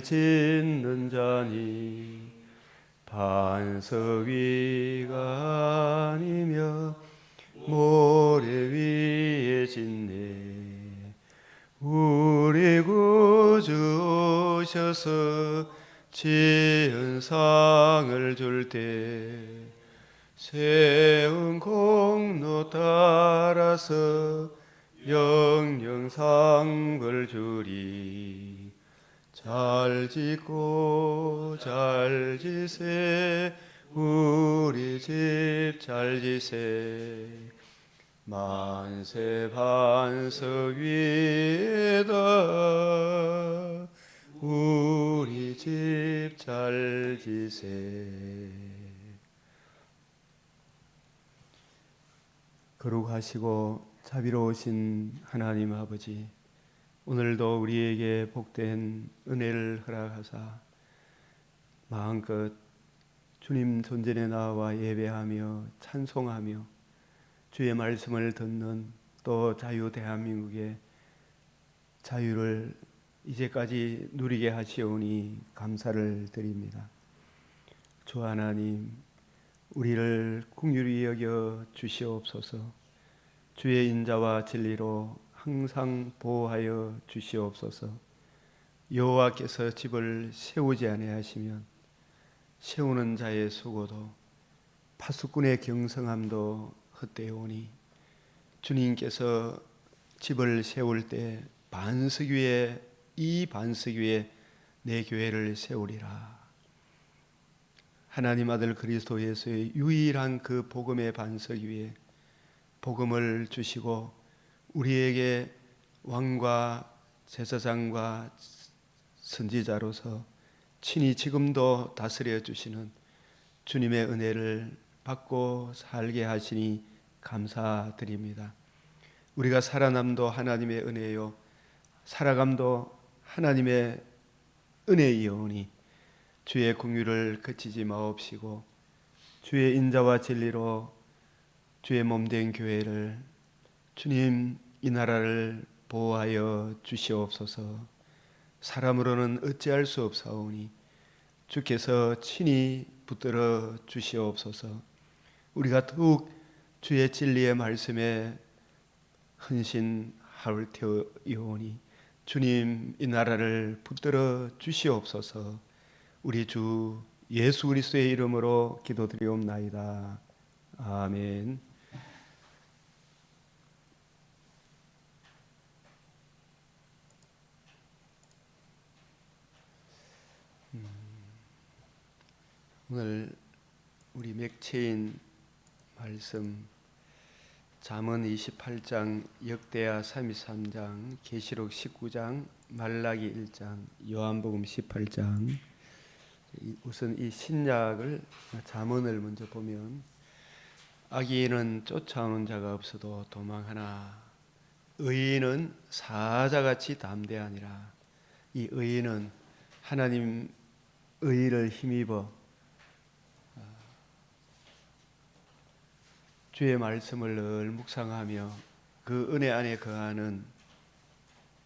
짓는 자니 반석 위가 아니며 모래 위에 짓네. 우리 구주 오셔서 지은 상을 줄 때 세운 공로 따라서 영영 상을 주리. 잘 짓고 잘 지세 우리 집 잘 지세. 만세 반석 위에다 우리 집 잘 지세. 거룩하시고 자비로우신 하나님 아버지, 오늘도 우리에게 복된 은혜를 허락하사 마음껏 주님 존전에 나와 예배하며 찬송하며 주의 말씀을 듣는 또 자유 대한민국의 자유를 이제까지 누리게 하시오니 감사를 드립니다. 주 하나님, 우리를 긍휼히 여겨 주시옵소서. 주의 인자와 진리로 항상 보호하여 주시옵소서. 여호와께서 집을 세우지 아니하시면 세우는 자의 수고도 파수꾼의 경성함도 헛되오니 주님께서 집을 세울 때 반석 위에 이 반석 위에 내 교회를 세우리라. 하나님 아들 그리스도 예수의 유일한 그 복음의 반석 위에 복음을 주시고 우리에게 왕과 제사장과 선지자로서 친히 지금도 다스려 주시는 주님의 은혜를 받고 살게 하시니 감사드립니다. 우리가 살아남도 하나님의 은혜요 살아감도 하나님의 은혜이오니 주의 긍휼을 그치지 마옵시고 주의 인자와 진리로 주의 몸된 교회를 주님 이 나라를 보호하여 주시옵소서. 사람으로는 어찌할 수 없사오니 주께서 친히 붙들어 주시옵소서. 우리가 더욱 주의 진리의 말씀에 헌신할 테이오니 주님 이 나라를 붙들어 주시옵소서. 우리 주 예수 그리스도의 이름으로 기도드리옵나이다. 아멘. 오늘 우리 맥체인 말씀 잠언 28장, 역대하 33장, 계시록 19장, 말라기 1장, 요한복음 18장. 우선 이 신약을 잠언을 먼저 보면 악인은 쫓아오는 자가 없어도 도망하나 의인은 사자같이 담대하니라. 이 의인은 하나님 의를 힘입어 주의 말씀을 늘 묵상하며 그 은혜 안에 거하는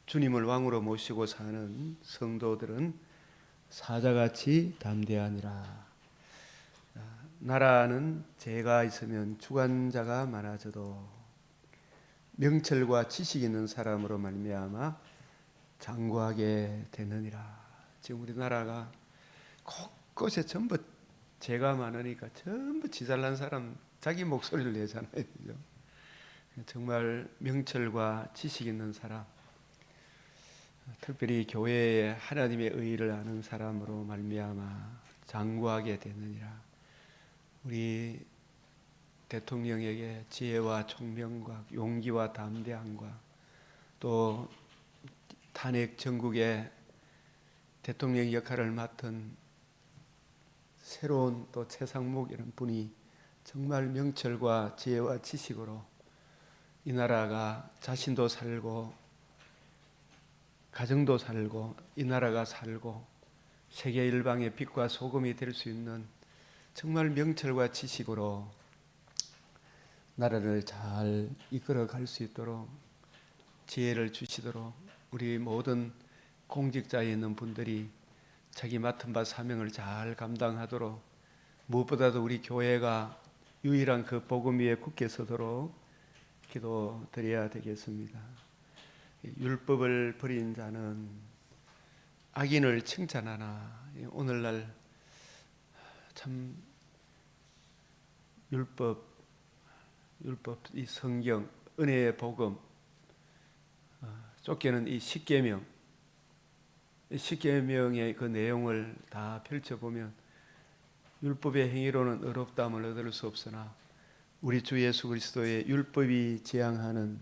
주님을 왕으로 모시고 사는 성도들은 사자같이 담대하니라. 나라는 죄가 있으면 주관자가 많아져도 명철과 지식 있는 사람으로 말미암아 장구하게 되느니라. 지금 우리나라가 곳곳에 전부 죄가 많으니까 전부 지잘난 사람 자기 목소리를 내잖아요. 그죠? 정말 명철과 지식 있는 사람, 특별히 교회에 하나님의 의를 아는 사람으로 말미암아 장구하게 되느니라. 우리 대통령에게 지혜와 총명과 용기와 담대함과 또 탄핵 전국의 대통령 역할을 맡은 새로운 또 최상목이라는 분이 정말 명철과 지혜와 지식으로 이 나라가 자신도 살고 가정도 살고 이 나라가 살고 세계 일방의 빛과 소금이 될 수 있는 정말 명철과 지식으로 나라를 잘 이끌어 갈 수 있도록 지혜를 주시도록 우리 모든 공직자에 있는 분들이 자기 맡은 바 사명을 잘 감당하도록, 무엇보다도 우리 교회가 유일한 그 복음 위에 굳게 서도록 기도드려야 되겠습니다. 율법을 버린 자는 악인을 칭찬하나. 오늘날 참 율법, 이 성경, 은혜의 복음, 쫓기는 이 십계명, 십계명의 그 내용을 다 펼쳐보면 율법의 행위로는 의롭다함을 얻을 수 없으나 우리 주 예수 그리스도의 율법이 지향하는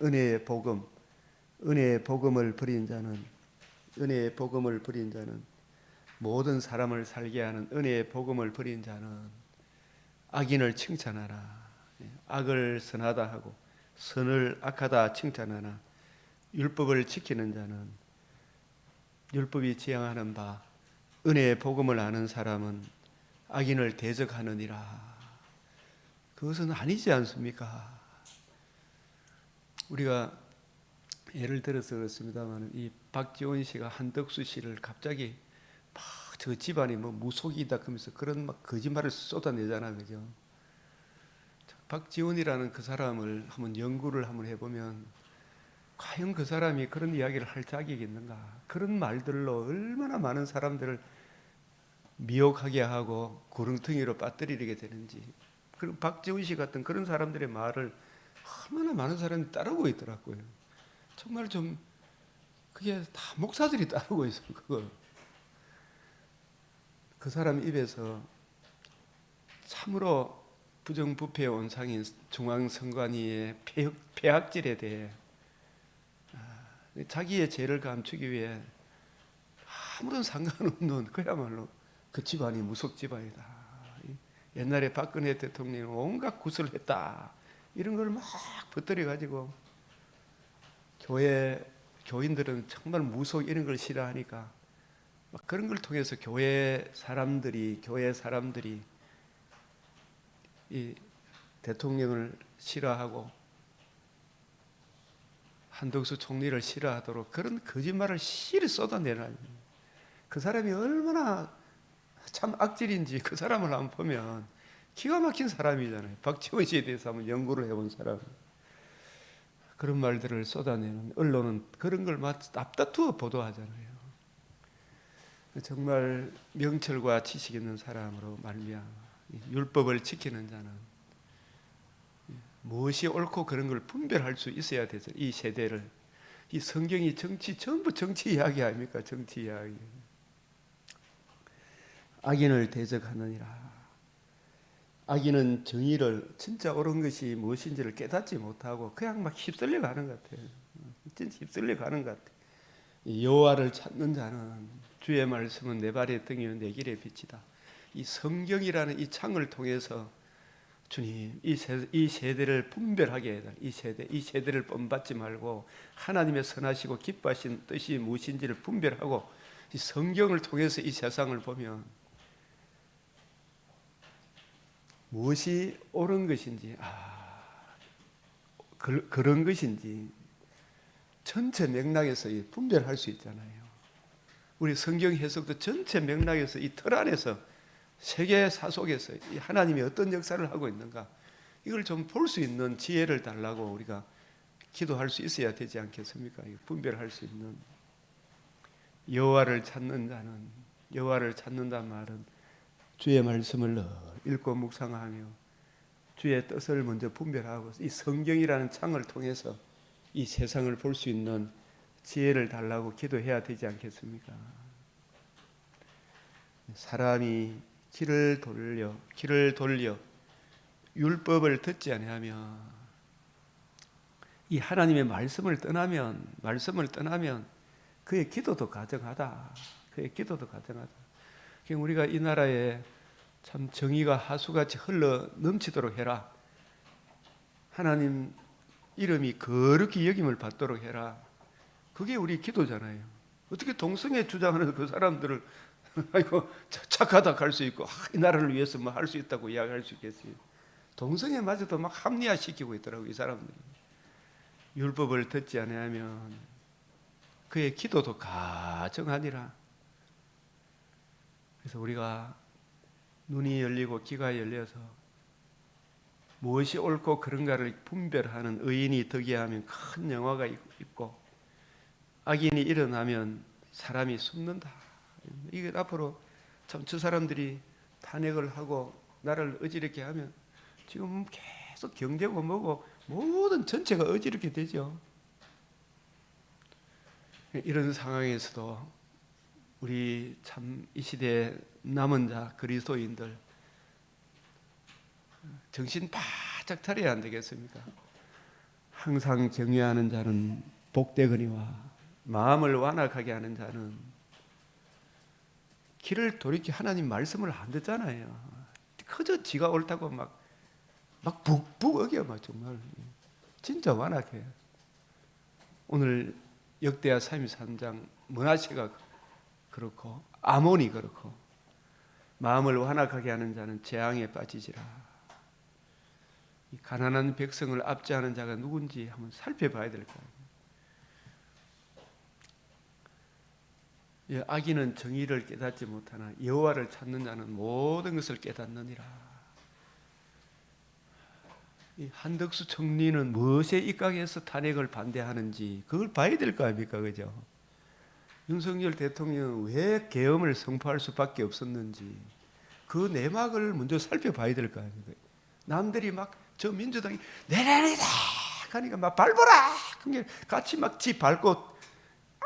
은혜의 복음, 은혜의 복음을 버린 자는, 은혜의 복음을 버린 자는, 모든 사람을 살게 하는 은혜의 복음을 버린 자는 악인을 칭찬하라. 악을 선하다 하고 선을 악하다 칭찬하나, 율법을 지키는 자는, 율법이 지향하는 바 은혜의 복음을 아는 사람은 악인을 대적하느니라. 그것은 아니지 않습니까? 우리가 예를 들어서 그렇습니다만, 이 박지원 씨가 한덕수 씨를 갑자기 막 저 집안이 뭐 무속이다 그러면서 그런 막 거짓말을 쏟아내잖아, 그죠? 박지원이라는 그 사람을 한번 연구를 한번 해보면 과연 그 사람이 그런 이야기를 할 자격이 있는가? 그런 말들로 얼마나 많은 사람들을 미혹하게 하고 구렁텅이로 빠뜨리게 되는지. 그리고 박지원 씨 같은 그런 사람들의 말을 얼마나 많은 사람이 따르고 있더라고요. 정말 좀 그게 다 목사들이 따르고 있어요. 그 사람 입에서 참으로 부정부패의 온상인 중앙선관위의 폐악질에 대해 자기의 죄를 감추기 위해 아무런 상관없는, 그야말로 그 집안이 무속 집안이다. 옛날에 박근혜 대통령이 온갖 구슬을 했다, 이런 걸 막 퍼뜨려 가지고 교인들은 정말 무속 이런 걸 싫어하니까 막 그런 걸 통해서 교회 사람들이 이 대통령을 싫어하고 한덕수 총리를 싫어하도록 그런 거짓말을 실히 쏟아내는, 그 사람이 얼마나 참 악질인지 그 사람을 한번 보면 기가 막힌 사람이잖아요. 박지원 씨에 대해서 한번 연구를 해본 사람. 그런 말들을 쏟아내는 언론은 그런 걸 앞다투어 보도하잖아요. 정말 명철과 지식 있는 사람으로 말미암아 율법을 지키는 자는 무엇이 옳고 그런 걸 분별할 수 있어야 되죠. 이 세대를. 이 성경이 전부 정치 이야기 아닙니까? 정치 이야기. 악인을 대적하느니라. 악인은 정의를, 진짜 옳은 것이 무엇인지를 깨닫지 못하고 그냥 막 휩쓸려 가는 것 같아요. 진짜 휩쓸려 가는 것 같아요. 여호와를 찾는 자는, 주의 말씀은 내 발의 등이요 내 길의 빛이다. 이 성경이라는 이 창을 통해서 주님, 이 세대를 분별하게 해달라. 이 세대를 본받지 말고 하나님의 선하시고 기뻐하신 뜻이 무엇인지를 분별하고 이 성경을 통해서 이 세상을 보면 무엇이 옳은 것인지, 그런 것인지 전체 맥락에서 분별할 수 있잖아요. 우리 성경 해석도 전체 맥락에서 이 틀 안에서 세계사 속에서 하나님이 어떤 역사를 하고 있는가, 이걸 좀 볼 수 있는 지혜를 달라고 우리가 기도할 수 있어야 되지 않겠습니까? 분별할 수 있는. 여호와를 찾는 자는, 여호와를 찾는다는 말은 주의 말씀을 늘 읽고 묵상하며 주의 뜻을 먼저 분별하고 이 성경이라는 창을 통해서 이 세상을 볼 수 있는 지혜를 달라고 기도해야 되지 않겠습니까? 사람이 길을 돌려 율법을 듣지 아니하면, 이 하나님의 말씀을 떠나면 그의 기도도 가정하다. 그의 기도도 가정하다. 우리가 이 나라에 참 정의가 하수같이 흘러 넘치도록 해라. 하나님 이름이 거룩히 여김을 받도록 해라. 그게 우리 기도잖아요. 어떻게 동성애 주장하는 그 사람들을 아이고 착하다 할 수 있고 이 나라를 위해서 뭐 할 수 있다고 이야기할 수 있겠어요. 동성애마저도 막 합리화시키고 있더라고요, 이 사람들이. 율법을 듣지 아니하면 그의 기도도 가정하니라. 그래서 우리가 눈이 열리고 귀가 열려서 무엇이 옳고 그른가를 분별하는 의인이 덕이하면 큰 영화가 있고, 악인이 일어나면 사람이 숨는다. 이게 앞으로 참 저 사람들이 탄핵을 하고 나를 어지럽게 하면 지금 계속 경제고 뭐고 모든 전체가 어지럽게 되죠. 이런 상황에서도 우리 참 이 시대의 남은 자 그리스도인들 정신 바짝 차려야 안 되겠습니까? 항상 경외하는 자는 복되거니와 마음을 완악하게 하는 자는, 길을 돌이켜 하나님 말씀을 안 듣잖아요. 그저 지가 옳다고 막 북북 어겨 막 정말 진짜 완악해요. 오늘 역대하 33장 므낫세가 그렇고 아몬이 그렇고, 마음을 완악하게 하는 자는 재앙에 빠지지라. 이 가난한 백성을 압제하는 자가 누군지 한번 살펴봐야 될 거예요. 악인은 정의를 깨닫지 못하나 여호와를 찾는 자는 모든 것을 깨닫느니라. 이 한덕수 총리는 무엇에 입각해서 탄핵을 반대하는지 그걸 봐야 될 거 아닙니까, 그죠? 윤석열 대통령은 왜 계엄을 선포할 수밖에 없었는지 그 내막을 먼저 살펴봐야 될 거 아닙니까? 남들이 막 저 민주당이 내란이다 하니까 막 밟아라, 같이 막 지 밟고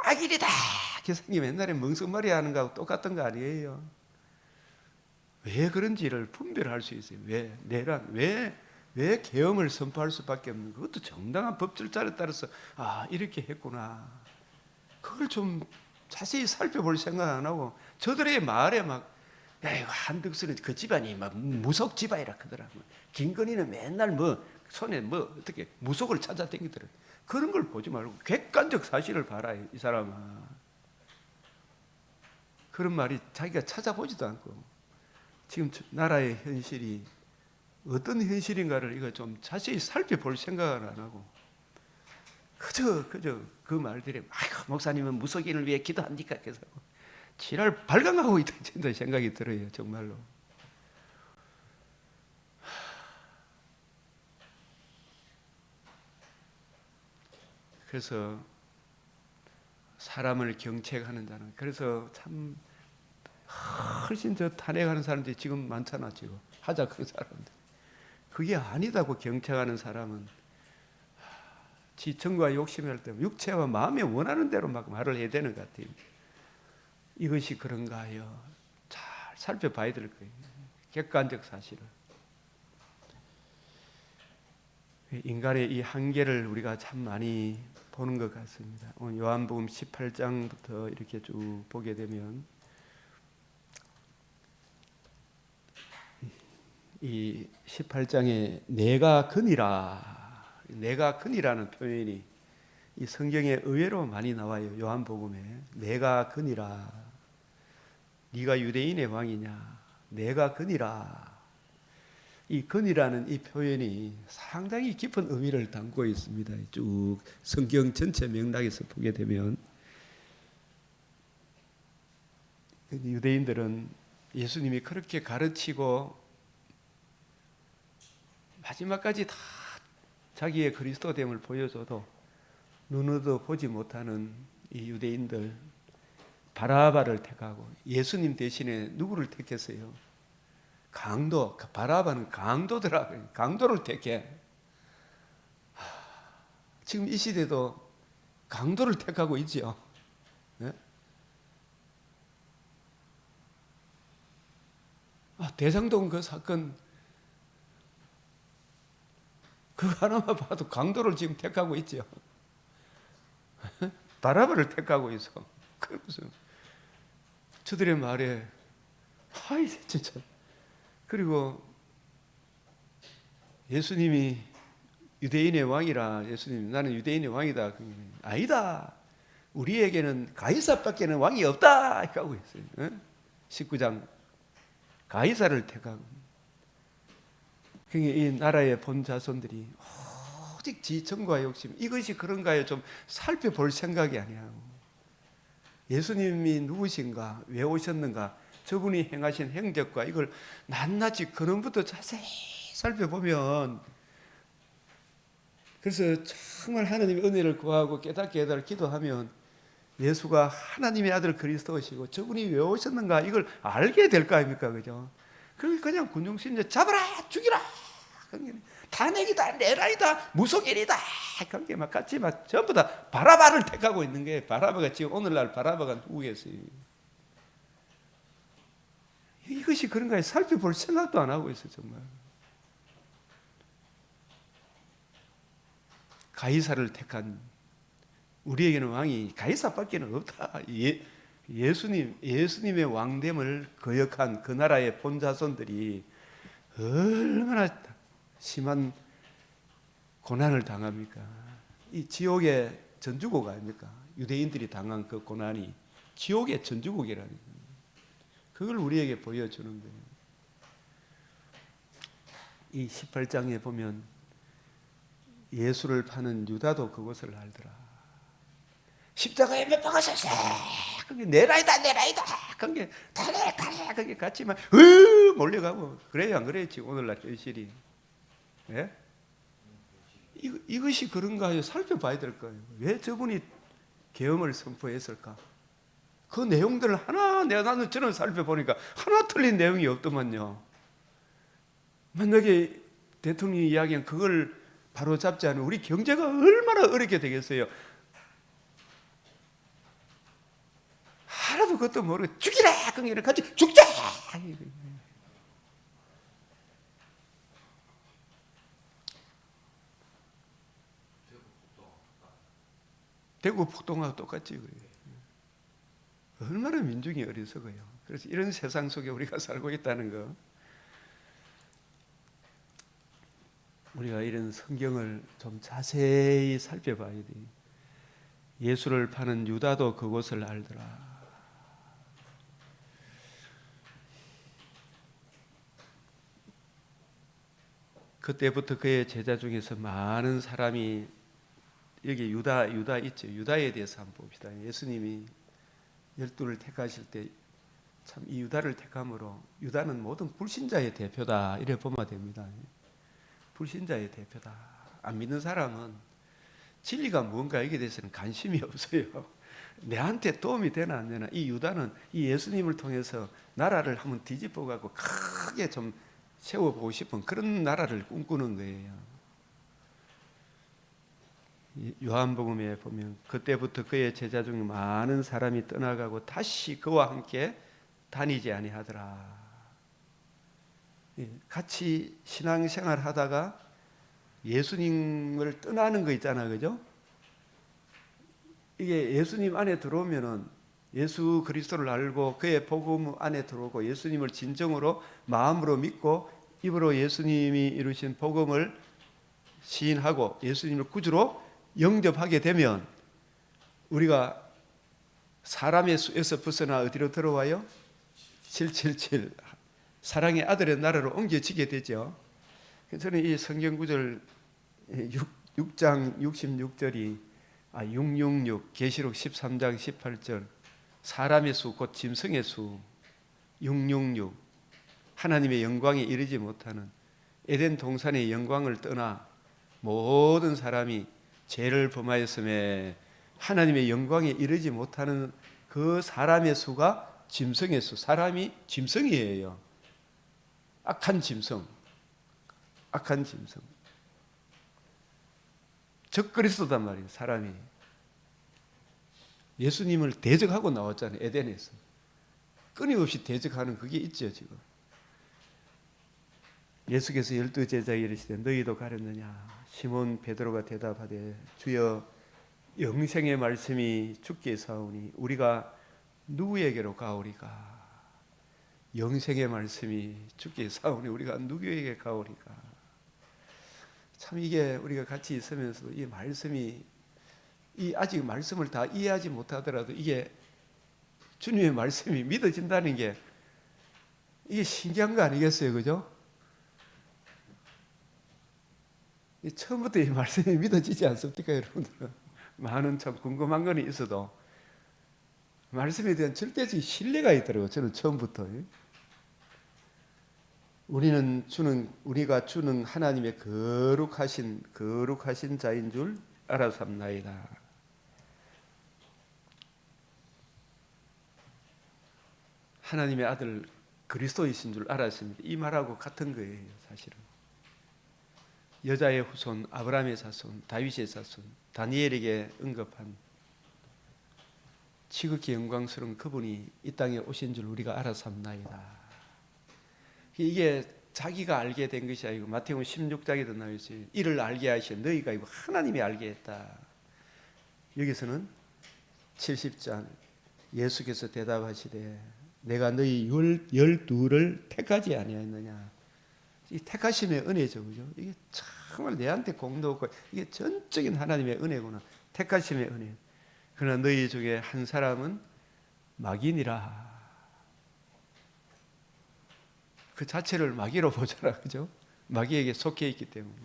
악인이다. 개성님 옛날에 멍석말이 하는 거하고 똑같은 거 아니에요? 왜 그런지를 분별할 수 있어요. 왜 내란, 왜 계엄을 선포할 수밖에 없는, 그것도 정당한 법 절차에 따라서 이렇게 했구나. 그걸 좀 자세히 살펴볼 생각 안 하고 저들의 말에 막 한덕수는 그 집안이 막 무속 집안이라 하더라고. 김건희는 맨날 뭐 손에 뭐 어떻게 무속을 찾아다니더라. 그런 걸 보지 말고 객관적 사실을 봐라, 이 사람아. 그런 말이 자기가 찾아보지도 않고 지금 나라의 현실이 어떤 현실인가를 이거 좀 자세히 살펴볼 생각을 안 하고 그저 그 말들이 목사님은 무속인을 위해 기도합니까? 그래서 지랄 발광하고 있다 진짜 생각이 들어요, 정말로. 그래서 사람을 경책하는 자는, 그래서 참 훨씬 더 탄핵하는 사람들이 지금 많잖아. 지금 하자그 사람들 그게 아니다고 경책하는 사람은 지청과 욕심을 때문에 육체와 마음이 원하는 대로 막 말을 해야 되는 것 같아요. 이것이 그런가요? 잘 살펴봐야 될 거예요. 객관적 사실을. 인간의 이 한계를 우리가 참 많이 보는 것 같습니다. 오늘 요한복음 18장부터 이렇게 쭉 보게 되면 이 18장에 내가 근이라는 표현이 이 성경에 의외로 많이 나와요. 요한복음에 내가 근이라, 네가 유대인의 왕이냐, 내가 근이라. 이 근이라는 이 표현이 상당히 깊은 의미를 담고 있습니다. 쭉 성경 전체 맥락에서 보게 되면 유대인들은 예수님이 그렇게 가르치고 마지막까지 다 자기의 그리스도됨을 보여줘도 눈으로 보지 못하는 이 유대인들, 바라바를 택하고 예수님 대신에 누구를 택했어요? 강도. 바라바는 강도를 택해. 지금 이 시대도 강도를 택하고 있죠. 네? 대장동 그 사건 그거 하나만 봐도 강도를 지금 택하고 있죠. 바라바를 택하고 있어. 그러면서 저들의 말에 진짜. 그리고 예수님이 유대인의 왕이라, 예수님 나는 유대인의 왕이다. 아니다. 우리에게는 가이사밖에는 왕이 없다. 이렇게 하고 있어요. 19장 가이사를 택하고. 이 나라의 본 자손들이 오직 지청과 욕심, 이것이 그런가요? 좀 살펴볼 생각이 아니야. 예수님이 누구신가, 왜 오셨는가, 저분이 행하신 행적과 이걸 낱낱이 근원부터 자세히 살펴보면, 그래서 정말 하나님의 은혜를 구하고 깨닫게 해달라 기도하면 예수가 하나님의 아들 그리스도시고 저분이 왜 오셨는가 이걸 알게 될 거 아닙니까? 그죠? 그냥 군중심리 잡아라 죽이라 다 내기다 내라이다 무속인이다 그게 막 같이 막 전부 다 바라바를 택하고 있는 게, 바라바가 지금 오늘날 바라바가 누구겠어요? 이것이 그런가 살펴볼 생각도 안 하고 있어요. 정말 가이사를 택한, 우리에게는 왕이 가이사밖에는 없다. 예수님의 왕됨을 거역한 그 나라의 본자손들이 얼마나 심한 고난을 당합니까? 이 지옥의 전주곡 아닙니까? 유대인들이 당한 그 고난이 지옥의 전주곡이라는, 그걸 우리에게 보여주는 거예요. 이 18장에 보면 예수를 파는 유다도 그것을 알더라. 십자가에 못 박으셨어. 그게 내라이다 내라이다. 그게 달래 달래 그게 같이 막 몰려가고 그래요 안 그래요? 지금 오늘날 현실이. 예? 이것이 그런가요? 살펴봐야 될 거예요. 왜 저분이 계엄을 선포했을까? 그 내용들을 하나 나는 저는 살펴보니까 하나 틀린 내용이 없더만요. 만약에 대통령이 이야기한 그걸 바로 잡지 않으면 우리 경제가 얼마나 어렵게 되겠어요. 하나도 그것도 모르고 죽이라! 그냥 같이 죽자! 대구 폭동하고 똑같지 그래요. 얼마나 민중이 어리석어요. 그래서 이런 세상 속에 우리가 살고 있다는 거, 우리가 이런 성경을 좀 자세히 살펴봐야 돼. 예수를 파는 유다도 그것을 알더라. 그때부터 그의 제자 중에서 많은 사람이, 여기 유다 있죠. 유다에 대해서 한번 봅시다. 예수님이 12를 택하실 때 참 이 유다를 택함으로, 유다는 모든 불신자의 대표다 이래 보면 됩니다. 불신자의 대표다. 안 믿는 사람은 진리가 뭔가 여기에 대해서는 관심이 없어요. 내한테 도움이 되나 안 되나. 이 유다는 이 예수님을 통해서 나라를 한번 뒤집어 갖고 크게 좀 세워보고 싶은 그런 나라를 꿈꾸는 거예요. 요한복음에 보면 그때부터 그의 제자 중에 많은 사람이 떠나가고 다시 그와 함께 다니지 아니하더라. 같이 신앙생활 하다가 예수님을 떠나는 거 있잖아요. 그죠? 이게 예수님 안에 들어오면은 예수 그리스도를 알고 그의 복음 안에 들어오고 예수님을 진정으로 마음으로 믿고 입으로 예수님이 이루신 복음을 시인하고 예수님을 구주로 영접하게 되면 우리가 사람의 수에서 벗어나 어디로 들어와요? 777 사랑의 아들의 나라로 옮겨지게 되죠. 저는 이 성경 구절 6장 66절이 666 계시록 13장 18절 사람의 수 곧 짐승의 수 666 하나님의 영광에 이르지 못하는 에덴 동산의 영광을 떠나 모든 사람이 죄를 범하였음에 하나님의 영광에 이르지 못하는 그 사람의 수가 짐승의 수. 사람이 짐승이에요. 악한 짐승. 악한 짐승. 적그리스도단 말이에요. 사람이. 예수님을 대적하고 나왔잖아요. 에덴에서. 끊임없이 대적하는 그게 있죠. 지금. 예수께서 12제자에게 이르시되 너희도 가렸느냐. 시몬 베드로가 대답하되 주여 영생의 말씀이 주께 사오니 우리가 누구에게로 가오리까. 영생의 말씀이 주께 사오니 우리가 누구에게 가오리까. 참 이게 우리가 같이 있으면서도 이 말씀이 아직 말씀을 다 이해하지 못하더라도 이게 주님의 말씀이 믿어진다는 게 이게 신기한 거 아니겠어요? 그죠? 처음부터 이 말씀이 믿어지지 않습니까, 여러분들? 많은 참 궁금한 건 있어도 말씀에 대한 절대적인 신뢰가 있더라고요. 저는 처음부터. 우리가 주는 하나님의 거룩하신 자인 줄 알아삼나이다. 하나님의 아들 그리스도이신 줄 알았습니다. 이 말하고 같은 거예요, 사실은. 여자의 후손, 아브라함의 자손, 다윗의 자손, 다니엘에게 언급한 지극히 영광스러운 그분이 이 땅에 오신 줄 우리가 알아삼나이다. 이게 자기가 알게 된 것이 아니고 마태복음 16장에도 나와 있어요. 이를 알게 하신 너희가 이거 하나님이 알게 했다. 여기서는 70장 예수께서 대답하시되 내가 너희 12를 택하지 아니하였느냐. 이 택하심의 은혜죠, 그죠? 이게 정말 내한테 공도 없고 이게 전적인 하나님의 은혜구나. 택하심의 은혜. 그러나 너희 중에 한 사람은 마귀니라. 그 자체를 마귀로 보잖아, 그죠? 마귀에게 속해 있기 때문에.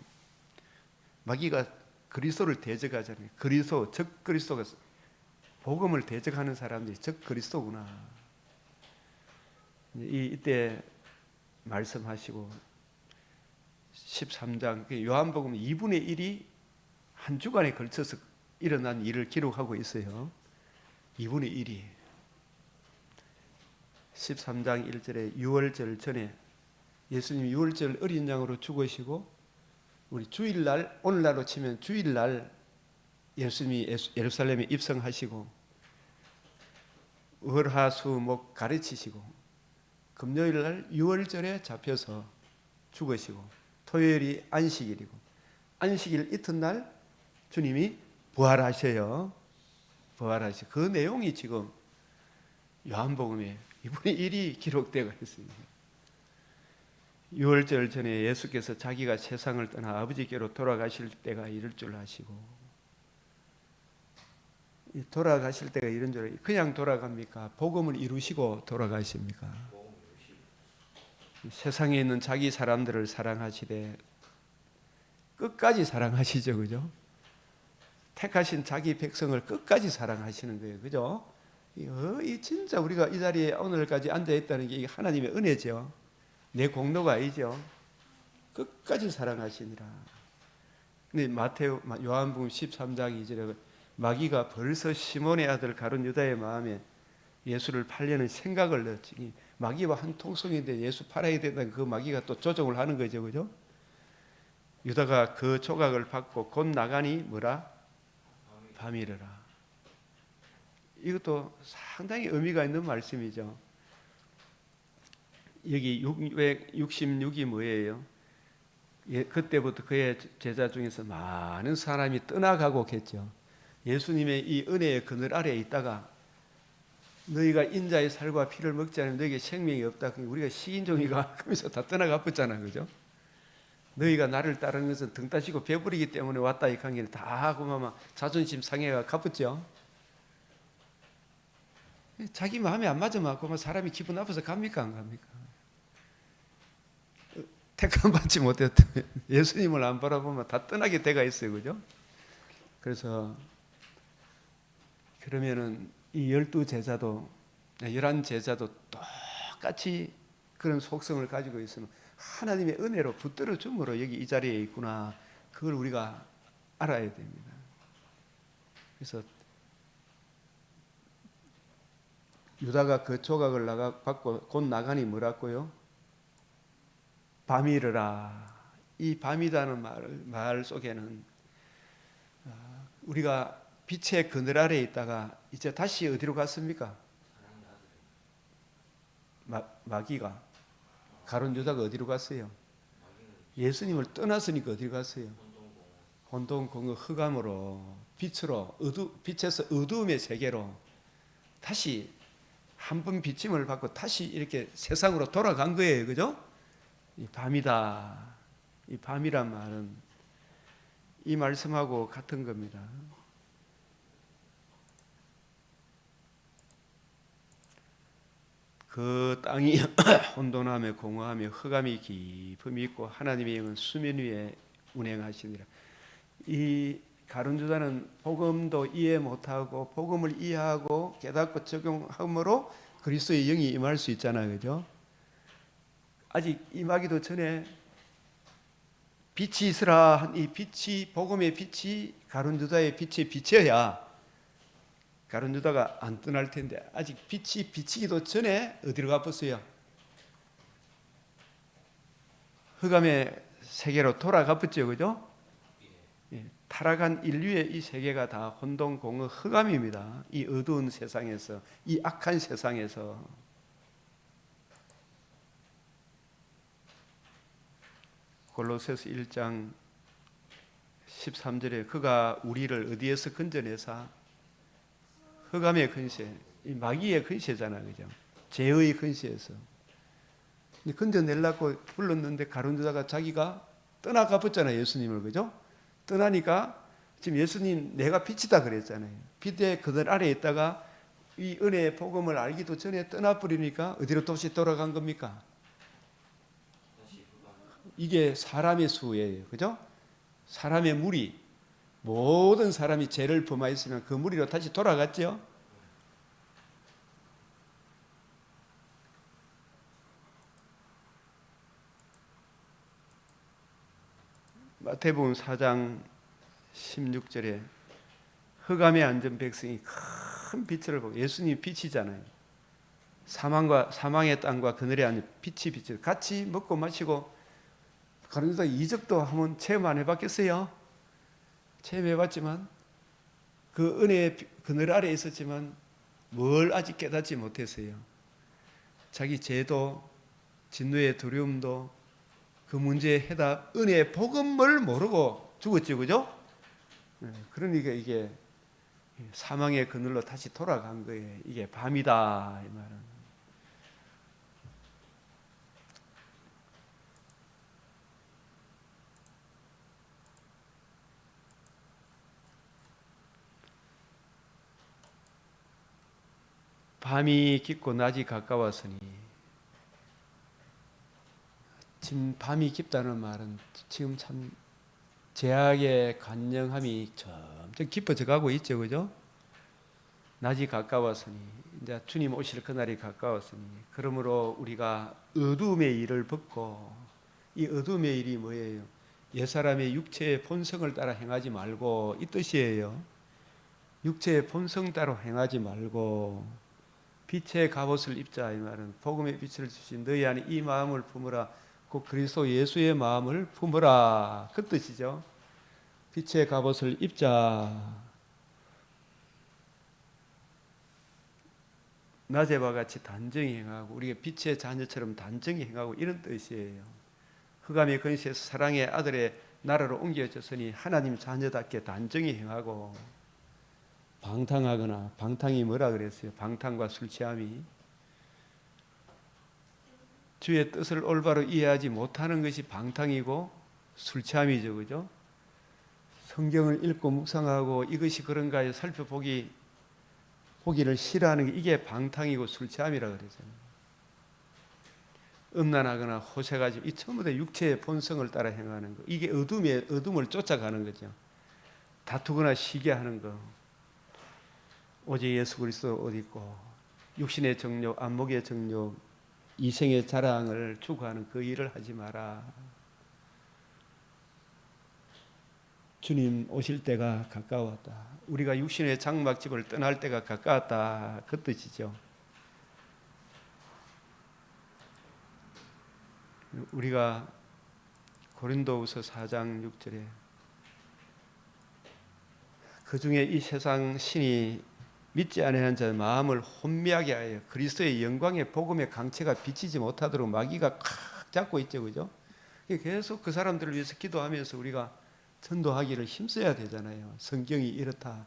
마귀가 그리스도를 대적하잖아요. 그리스도, 적 그리스도가 복음을 대적하는 사람들이 적 그리스도구나. 이때 말씀하시고 13장 요한복음 2분의 1이 한 주간에 걸쳐서 일어난 일을 기록하고 있어요. 2분의 1이 13장 1절에 유월절 전에 예수님이 유월절 어린 양으로 죽으시고 우리 주일날, 오늘날로 치면 주일날 예수님이 예루살렘에 입성하시고 월, 화, 수, 목 가르치시고 금요일날 유월절에 잡혀서 죽으시고 토요일이 안식일이고 안식일 이튿날 주님이 부활하셔요. 부활하시. 그 내용이 지금 요한복음에 2분의 1이 기록되고 있습니다. 유월절 전에 예수께서 자기가 세상을 떠나 아버지께로 돌아가실 때가 이럴 줄 아시고 돌아가실 때가 이런 줄 그냥 돌아갑니까? 복음을 이루시고 돌아가십니까? 세상에 있는 자기 사람들을 사랑하시되 끝까지 사랑하시죠, 그죠? 택하신 자기 백성을 끝까지 사랑하시는 거예요, 그죠? 이 진짜 우리가 이 자리에 오늘까지 앉아 있다는 게 하나님의 은혜죠. 내 공로가 아니죠. 끝까지 사랑하시니라. 근데 요한복음 13장 2절에 마귀가 벌써 시몬의 아들 가룟 유다의 마음에 예수를 팔려는 생각을 넣었지. 마귀와 한 통속인데 예수 팔아야 된다는 그 마귀가 또 조종을 하는 거죠, 그죠? 유다가 그 조각을 받고 곧 나가니 뭐라? 밤이르라. 이것도 상당히 의미가 있는 말씀이죠. 여기 666이 뭐예요? 그때부터 그의 제자 중에서 많은 사람이 떠나가고 겠죠. 예수님의 이 은혜의 그늘 아래에 있다가 너희가 인자의 살과 피를 먹지 않으면 너희에게 생명이 없다. 우리가 시인종이가 하면서 다 떠나가 버잖아, 그죠? 너희가 나를 따르는 것은 등 따시고 배부리기 때문에 왔다 이 강의를 다 하고 막 자존심 상해가 갚았죠. 자기 마음에 안 맞으면 사람이 기분 나빠서 갑니까, 안 갑니까? 택함 받지 못했다면 예수님을 안 바라보면 다 떠나게 돼가 있어요, 그죠? 그래서 그러면은 이 12제자도 11제자도 똑같이 그런 속성을 가지고 있으면 하나님의 은혜로 붙들어 줌으로 여기 이 자리에 있구나. 그걸 우리가 알아야 됩니다. 그래서 유다가 그 조각을 받고 곧 나가니 뭐라고요? 밤이르라. 이 밤이라는 말 속에는 우리가 빛의 그늘 아래에 있다가 이제 다시 어디로 갔습니까? 마귀가 가룟 유다가 어디로 갔어요? 예수님을 떠났으니까 어디로 갔어요? 혼돈공허 흑암으로 빛으로 빛에서 어두움의 세계로 다시 한 번 비침을 받고 다시 이렇게 세상으로 돌아간 거예요, 그죠? 이 밤이다. 이 밤이란 말은 이 말씀하고 같은 겁니다. 그 땅이 혼돈하며 공허하며 흑암이 깊음이 있고 하나님의 영은 수면 위에 운행하시니라. 이 가룟 유다는 복음도 이해 못하고 복음을 이해하고 깨닫고 적용함으로 그리스도의 영이 임할 수 있잖아요, 그죠? 아직 임하기도 전에 빛이 있으라 한 이 빛이, 복음의 빛이 가룟 유다의 빛에 비춰야 가룟 유다가 안 떠날 텐데, 아직 빛이 비치기도 전에 어디로 가버렸어요? 흑암의 세계로 돌아가버렸죠, 그죠? 예, 타락한 인류의 이 세계가 다 혼돈, 공허, 흑암입니다. 이 어두운 세상에서, 이 악한 세상에서. 골로새서 1장 13절에 그가 우리를 어디에서 건져내사? 흑암의 근세, 이 마귀의 근세잖아요, 그죠? 죄의 근세에서 건져내려고 불렀는데 가룟 유다가 자기가 떠나가 버렸잖아요, 예수님을, 그죠? 떠나니까 지금 예수님 내가 빛이다 그랬잖아요. 빛의 그들 아래에 있다가 이 은혜의 복음을 알기도 전에 떠나버리니까 어디로 다시 돌아간 겁니까? 이게 사람의 수예요, 그죠? 사람의 무리, 모든 사람이 죄를 범하였으면 그 무리로 다시 돌아갔죠. 마태복음 4장 16절에 흑암에 앉은 백성이 큰 빛을 보고, 예수님이 빛이잖아요. 사망의 땅과 그늘에 앉은 빛이 빛을 같이 먹고 마시고, 가룟 유다 이적도 한번 체험 안 해봤겠어요? 체험해봤지만 그 은혜의 그늘 아래에 있었지만 뭘 아직 깨닫지 못했어요. 자기 죄도 진노의 두려움도 그 문제의 해답, 은혜의 복음을 모르고 죽었죠, 그죠? 그러니까 이게 사망의 그늘로 다시 돌아간 거예요. 이게 밤이다, 이 말은. 밤이 깊고 낮이 가까웠으니, 지금 밤이 깊다는 말은 지금 참 죄악의 간영함이 점점 깊어져 가고 있죠, 그죠? 낮이 가까웠으니, 이제 주님 오실 그날이 가까웠으니, 그러므로 우리가 어두움의 일을 벗고, 이 어두움의 일이 뭐예요? 옛사람의 육체의 본성을 따라 행하지 말고, 이 뜻이에요. 육체의 본성 따라 행하지 말고 빛의 갑옷을 입자, 이 말은 복음의 빛을 주신 너희 안에 이 마음을 품으라, 곧 그리스도 예수의 마음을 품으라, 그 뜻이죠. 빛의 갑옷을 입자. 낮에와 같이 단정히 행하고, 우리가 빛의 자녀처럼 단정히 행하고, 이런 뜻이에요. 흑암의 근시에서 사랑의 아들의 나라로 옮겨졌으니 하나님 자녀답게 단정히 행하고, 방탕하거나, 방탕이 뭐라 그랬어요? 방탕과 술 취함이 주의 뜻을 올바로 이해하지 못하는 것이 방탕이고 술 취함이죠, 그죠? 성경을 읽고 묵상하고 이것이 그런가 해 살펴보기를 싫어하는 게 이게 방탕이고 술 취함이라 그러잖아요. 음란하거나 호색하지, 이 전부 다 육체의 본성을 따라 행하는 거. 이게 어둠을 쫓아가는 거죠. 다투거나 시기하는 거. 오직 예수 그리스도 옷 입고 육신의 정욕, 안목의 정욕, 이생의 자랑을 추구하는 그 일을 하지 마라. 주님 오실 때가 가까웠다. 우리가 육신의 장막집을 떠날 때가 가까웠다, 그 뜻이죠. 우리가 고린도후서 4장 6절에 그 중에 이 세상 신이 믿지 아니하는 자 마음을 혼미하게 하여 그리스도의 영광의 복음의 강체가 비치지 못하도록 마귀가 칵 잡고 있죠, 그죠? 계속 그 사람들을 위해서 기도하면서 우리가 전도하기를 힘써야 되잖아요. 성경이 이렇다,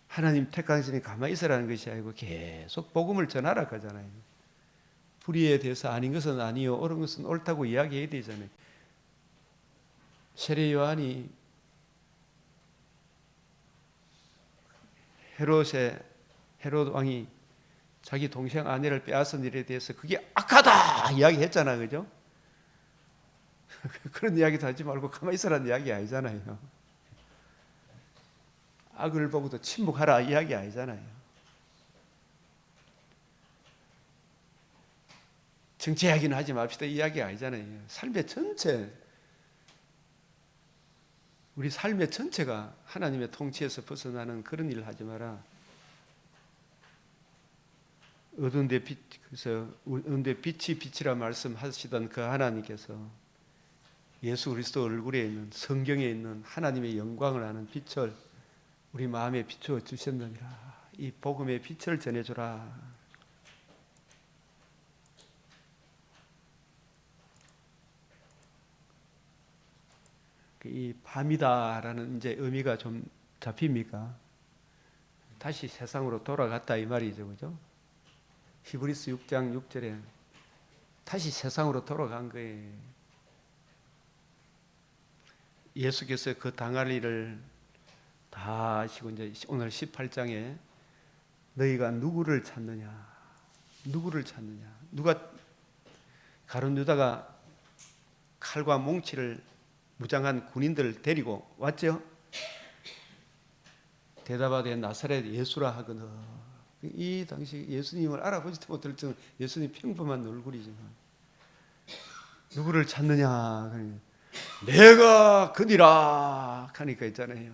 하나님 택하시니 가만히 있으라는 것이 아니고 계속 복음을 전하라 하잖아요. 불의에 대해서 아닌 것은 아니요, 옳은 것은 옳다고 이야기해야 되잖아요. 세례 요한이 헤롯 왕이 자기 동생 아내를 빼앗은 일에 대해서 그게 악하다 이야기했잖아, 그죠? 그런 이야기도 하지 말고 가만히 있으라는 이야기 아니잖아요. 악을 보고도 침묵하라 이야기 아니잖아요. 정치하기는 하지 맙시다 이야기 아니잖아요. 삶의 전체, 우리 삶의 전체가 하나님의 통치에서 벗어나는 그런 일을 하지 마라. 어두운 데 빛, 그래서 어두운 데 빛이 빛이라 말씀하시던 그 하나님께서 예수 그리스도 얼굴에 있는, 성경에 있는 하나님의 영광을 아는 빛을 우리 마음에 비추어 주셨느니라. 이 복음의 빛을 전해주라. 이 밤이다라는 이제 의미가 좀 잡힙니까? 다시 세상으로 돌아갔다 이 말이죠, 그죠? 히브리서 6장 6절에 다시 세상으로 돌아간 거예요. 예수께서 그 당할 일을 다 하시고 이제 오늘 18장에 너희가 누구를 찾느냐? 누구를 찾느냐? 누가 가룟 유다가 칼과 몽치를 무장한 군인들 데리고 왔죠? 대답하되 나사렛 예수라 하거늘. 이 당시 예수님을 알아보지도 못할 정도 예수님 평범한 얼굴이지만 누구를 찾느냐? 내가 그니라 하니까 있잖아요.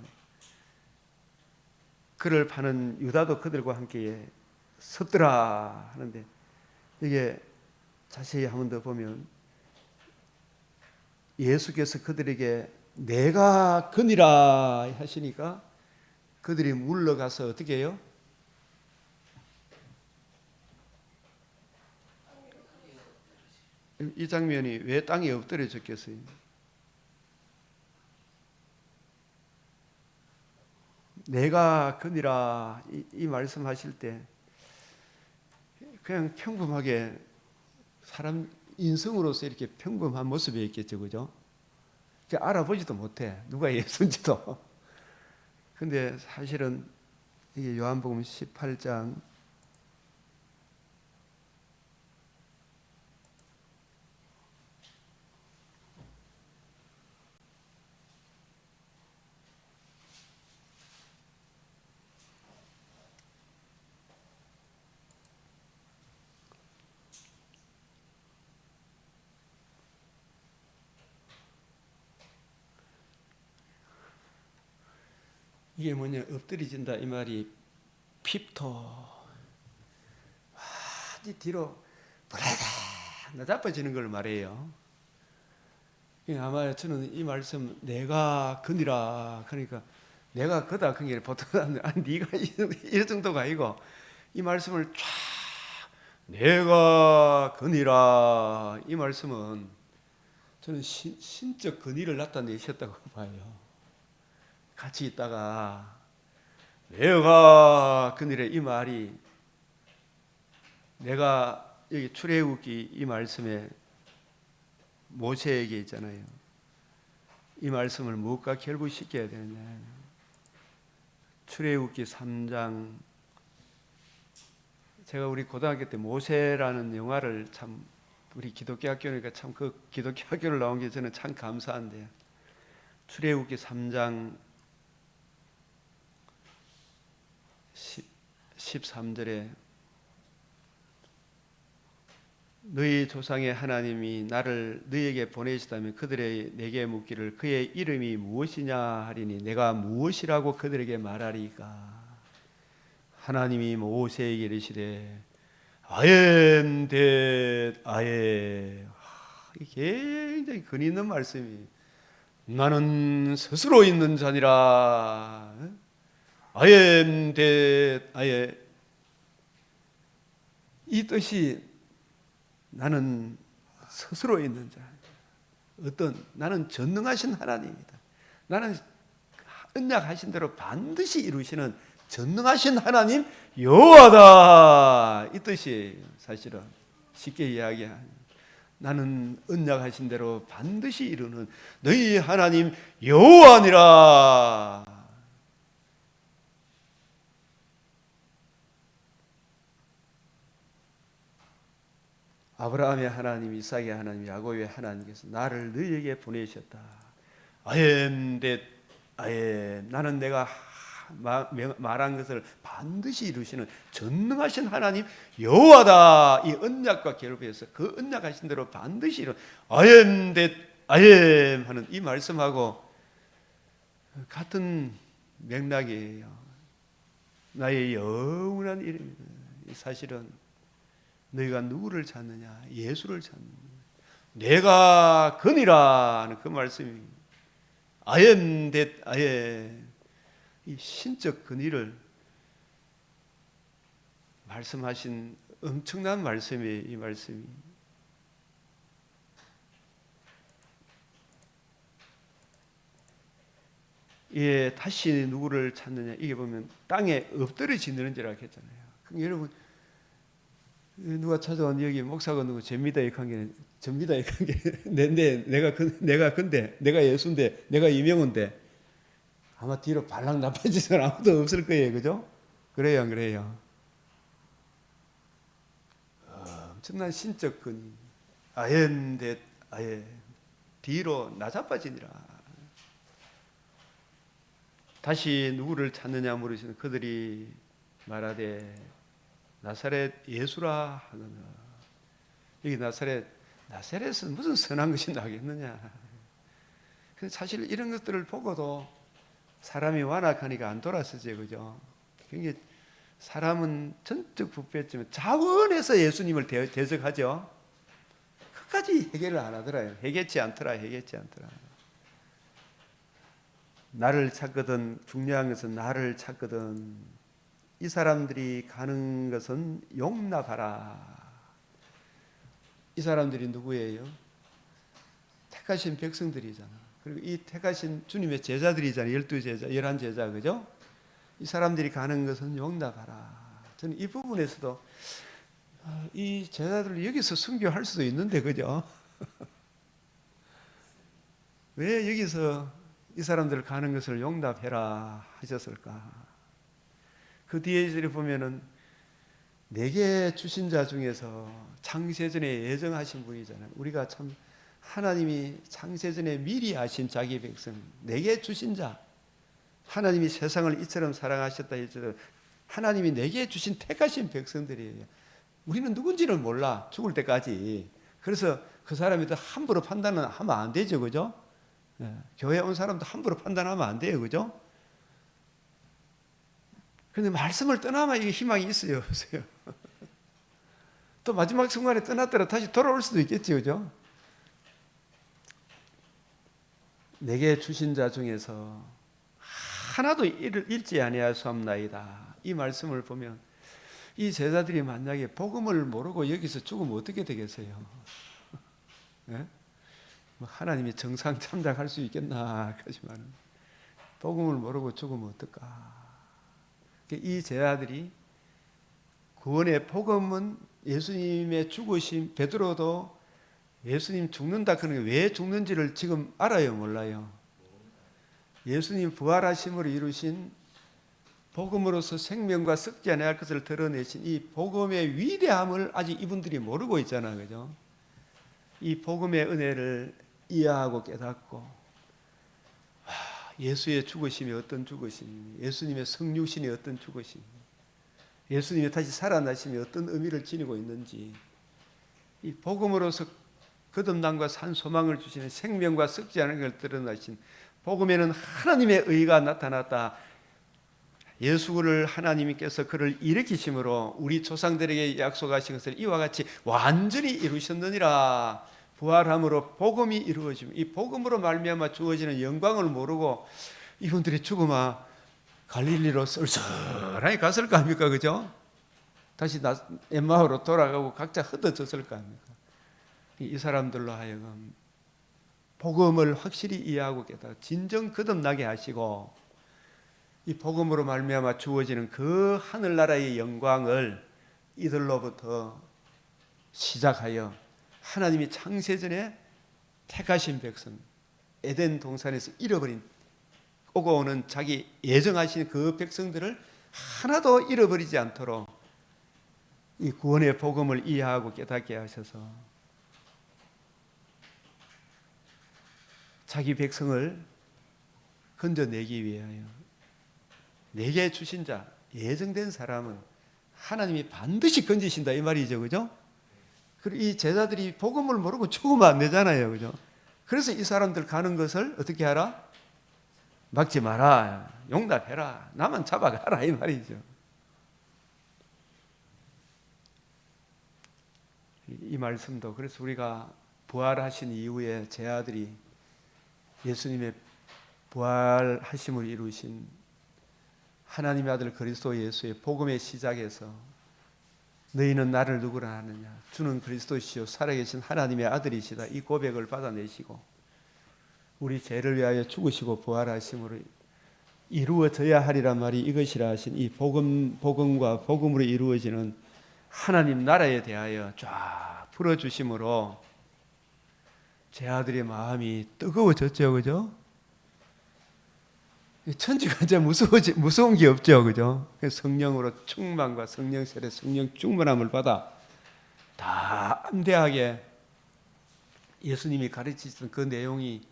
그를 파는 유다도 그들과 함께 섰더라 하는데 이게 자세히 한 번 더 보면 예수께서 그들에게 내가 그니라 하시니까 그들이 물러가서 어떻게 해요? 이 장면이 왜 땅에 엎드려졌겠어요? 내가 그니라 이 말씀하실 때 그냥 평범하게 사람 인성으로서 이렇게 평범한 모습이 있겠죠, 그죠? 알아보지도 못해 누가 예수인지도. 근데 사실은 이게 요한복음 18장 이게 뭐냐, 엎드려진다 이 말이 핍토 아주 뒤로 부라다 낮아져지는 걸 말해요. 아마 저는 이 말씀 내가 그니라 그러니까 내가 그다 그게 보통 아니 네가 이 정도가 아니고 이 말씀을 쫙 내가 그니라 이 말씀은 저는 신적 근위를 나타내셨다고 봐요. 같이 있다가 내가 그니라 이 말이 내가 여기 출애굽기 이 말씀에 모세에게 있잖아요. 이 말씀을 무엇과 결부시켜야 되느냐. 출애굽기 3장 제가 우리 고등학교 때 모세라는 영화를 참 우리 기독교 학교니까 참 그 기독교 학교를 나온 게 저는 참 감사한데요. 출애굽기 3장 13절에 너희 조상의 하나님이 나를 너희에게 보내시다면 그들의 내게 묻기를 그의 이름이 무엇이냐 하리니 내가 무엇이라고 그들에게 말하리까. 하나님이 모세에게 이르시되 I am that I am. 굉장히 근위 있는 말씀이 나는 스스로 있는 자니라. I am that I am. 이 뜻이 나는 스스로 있는 자. 나는 전능하신 하나님이다. 나는 언약하신 대로 반드시 이루시는 전능하신 하나님 여호와다. 이 뜻이 사실은 쉽게 이야기하는 나는 언약하신 대로 반드시 이루는 너희 하나님 여호와니라. 아브라함의 하나님, 이삭의 하나님, 야곱의 하나님께서 나를 너희에게 보내셨다. I am that I am. 나는 내가 말한 것을 반드시 이루시는 전능하신 하나님 여호와다. 이 언약과 결부해서 그 언약하신 대로 반드시 이루 I am that I am 하는 이 말씀하고 같은 맥락이에요. 나의 영원한 이름입니다. 사실은 너희가 누구를 찾느냐? 예수를 찾느냐? 내가 그니라 하는 그 말씀이 I am that I am, 이 신적 근위를 말씀하신 엄청난 말씀이에요. 이 말씀이 예, 다시 누구를 찾느냐? 이게 보면 땅에 엎드려지느니라 했잖아요. 그럼 여러분 누가 찾아온 여기 목사가 누구 접니다 이 관계는 접니다 이 관계 내가 근데 내가 예수인데 내가 이명훈데 아마 뒤로 발랑 나빠질 사람 아무도 없을 거예요, 그죠? 그래요, 안 그래요? 엄청난 신적 근위, 아예 뒤로 나자빠지니라. 다시 누구를 찾느냐 물으시는 그들이 말하되 나사렛 예수라 하느냐. 여기 나사렛은 무슨 선한 것이 나겠느냐. 사실 이런 것들을 보고도 사람이 완악하니까 안 돌아서지, 그죠? 굉장히 사람은 전적 부패했지만 자원해서 예수님을 대적하죠. 끝까지 해결을 안 하더라요. 해결치 않더라. 나를 찾거든, 중요한 것은 나를 찾거든 이 사람들이 가는 것은 용납하라. 이 사람들이 누구예요? 택하신 백성들이잖아. 그리고 이 택하신 주님의 제자들이잖아요. 12제자, 11제자, 그죠? 이 사람들이 가는 것은 용납하라. 저는 이 부분에서도 이 제자들을 여기서 순교할 수도 있는데, 그죠? 왜 여기서 이 사람들 가는 것을 용납해라 하셨을까? 그 뒤에 보면은 내게 주신 자 중에서 창세전에 예정하신 분이잖아요. 우리가 참 하나님이 창세전에 미리 아신 자기 백성, 내게 주신 자, 하나님이 세상을 이처럼 사랑하셨다 했죠. 하나님이 내게 주신 택하신 백성들이에요. 우리는 누군지를 몰라, 죽을 때까지. 그래서 그 사람이 더 함부로 판단은 하면 안 되죠, 그죠? 네. 교회 온 사람도 함부로 판단하면 안 돼요, 그죠? 그런데 말씀을 떠나면 이게 희망이 있어요, 보세요. 또 마지막 순간에 떠났더라 다시 돌아올 수도 있겠지, 그죠? 내게 주신 자 중에서 하나도 잃지 아니하소이다. 이 말씀을 보면 이 제자들이 만약에 복음을 모르고 여기서 죽으면 어떻게 되겠어요? 네? 하나님이 정상 참작할 수 있겠나 하지만 복음을 모르고 죽으면 어떨까? 이 제자들이 구원의 복음은 예수님의 죽으심, 베드로도 예수님 죽는다 그러는 게 왜 죽는지를 지금 알아요, 몰라요? 예수님 부활하심으로 이루신 복음으로서 생명과 썩지 아니할 것을 드러내신 이 복음의 위대함을 아직 이분들이 모르고 있잖아요, 그죠? 이 복음의 은혜를 이해하고 깨닫고 예수의 죽으심이 어떤 죽으심, 예수님의 성육신이 어떤 죽으심, 예수님이 다시 살아나심이 어떤 의미를 지니고 있는지, 이 복음으로서 거듭남과 산 소망을 주시는 생명과 썩지 않은 걸 드러나신 복음에는 하나님의 의가 나타났다. 예수를 하나님께서 그를 일으키심으로 우리 조상들에게 약속하신 것을 이와 같이 완전히 이루셨느니라. 부활함으로 복음이 이루어지면 이 복음으로 말미암아 주어지는 영광을 모르고 이분들이 죽으면 갈릴리로 쏠쏠하게 갔을 거 아닙니까, 그죠? 다시 엠마오로 돌아가고 각자 흩어졌을 거 아닙니까? 이 사람들로 하여금 복음을 확실히 이해하고 깨닫고 진정 거듭나게 하시고 이 복음으로 말미암아 주어지는 그 하늘나라의 영광을 이들로부터 시작하여 하나님이 창세전에 택하신 백성, 에덴 동산에서 잃어버린 오고 오는 자기 예정하신 그 백성들을 하나도 잃어버리지 않도록 이 구원의 복음을 이해하고 깨닫게 하셔서 자기 백성을 건져내기 위하여 내게 주신 자, 예정된 사람은 하나님이 반드시 건지신다 이 말이죠, 그죠? 그리고 이 제자들이 복음을 모르고 죽으면 안 되잖아요, 그죠? 그래서 이 사람들 가는 것을 어떻게 하라? 막지 마라, 용납해라, 나만 잡아가라 이 말이죠. 이 말씀도 그래서 우리가 부활하신 이후에 제 아들이 예수님의 부활하심을 이루신 하나님의 아들 그리스도 예수의 복음의 시작에서 너희는 나를 누구라 하느냐, 주는 그리스도시요 살아계신 하나님의 아들이시다, 이 고백을 받아내시고 우리 죄를 위하여 죽으시고 부활하심으로 이루어져야 하리란 말이 이것이라 하신 이 복음과 복음으로 이루어지는 하나님 나라에 대하여 쫙 풀어주심으로 제 아들의 마음이 뜨거워졌죠, 그죠? 천지가 이제 무서운 게 없죠, 그죠? 성령으로 충만과 성령 세례, 성령 충만함을 받아 담대하게 예수님이 가르치셨던 그 내용이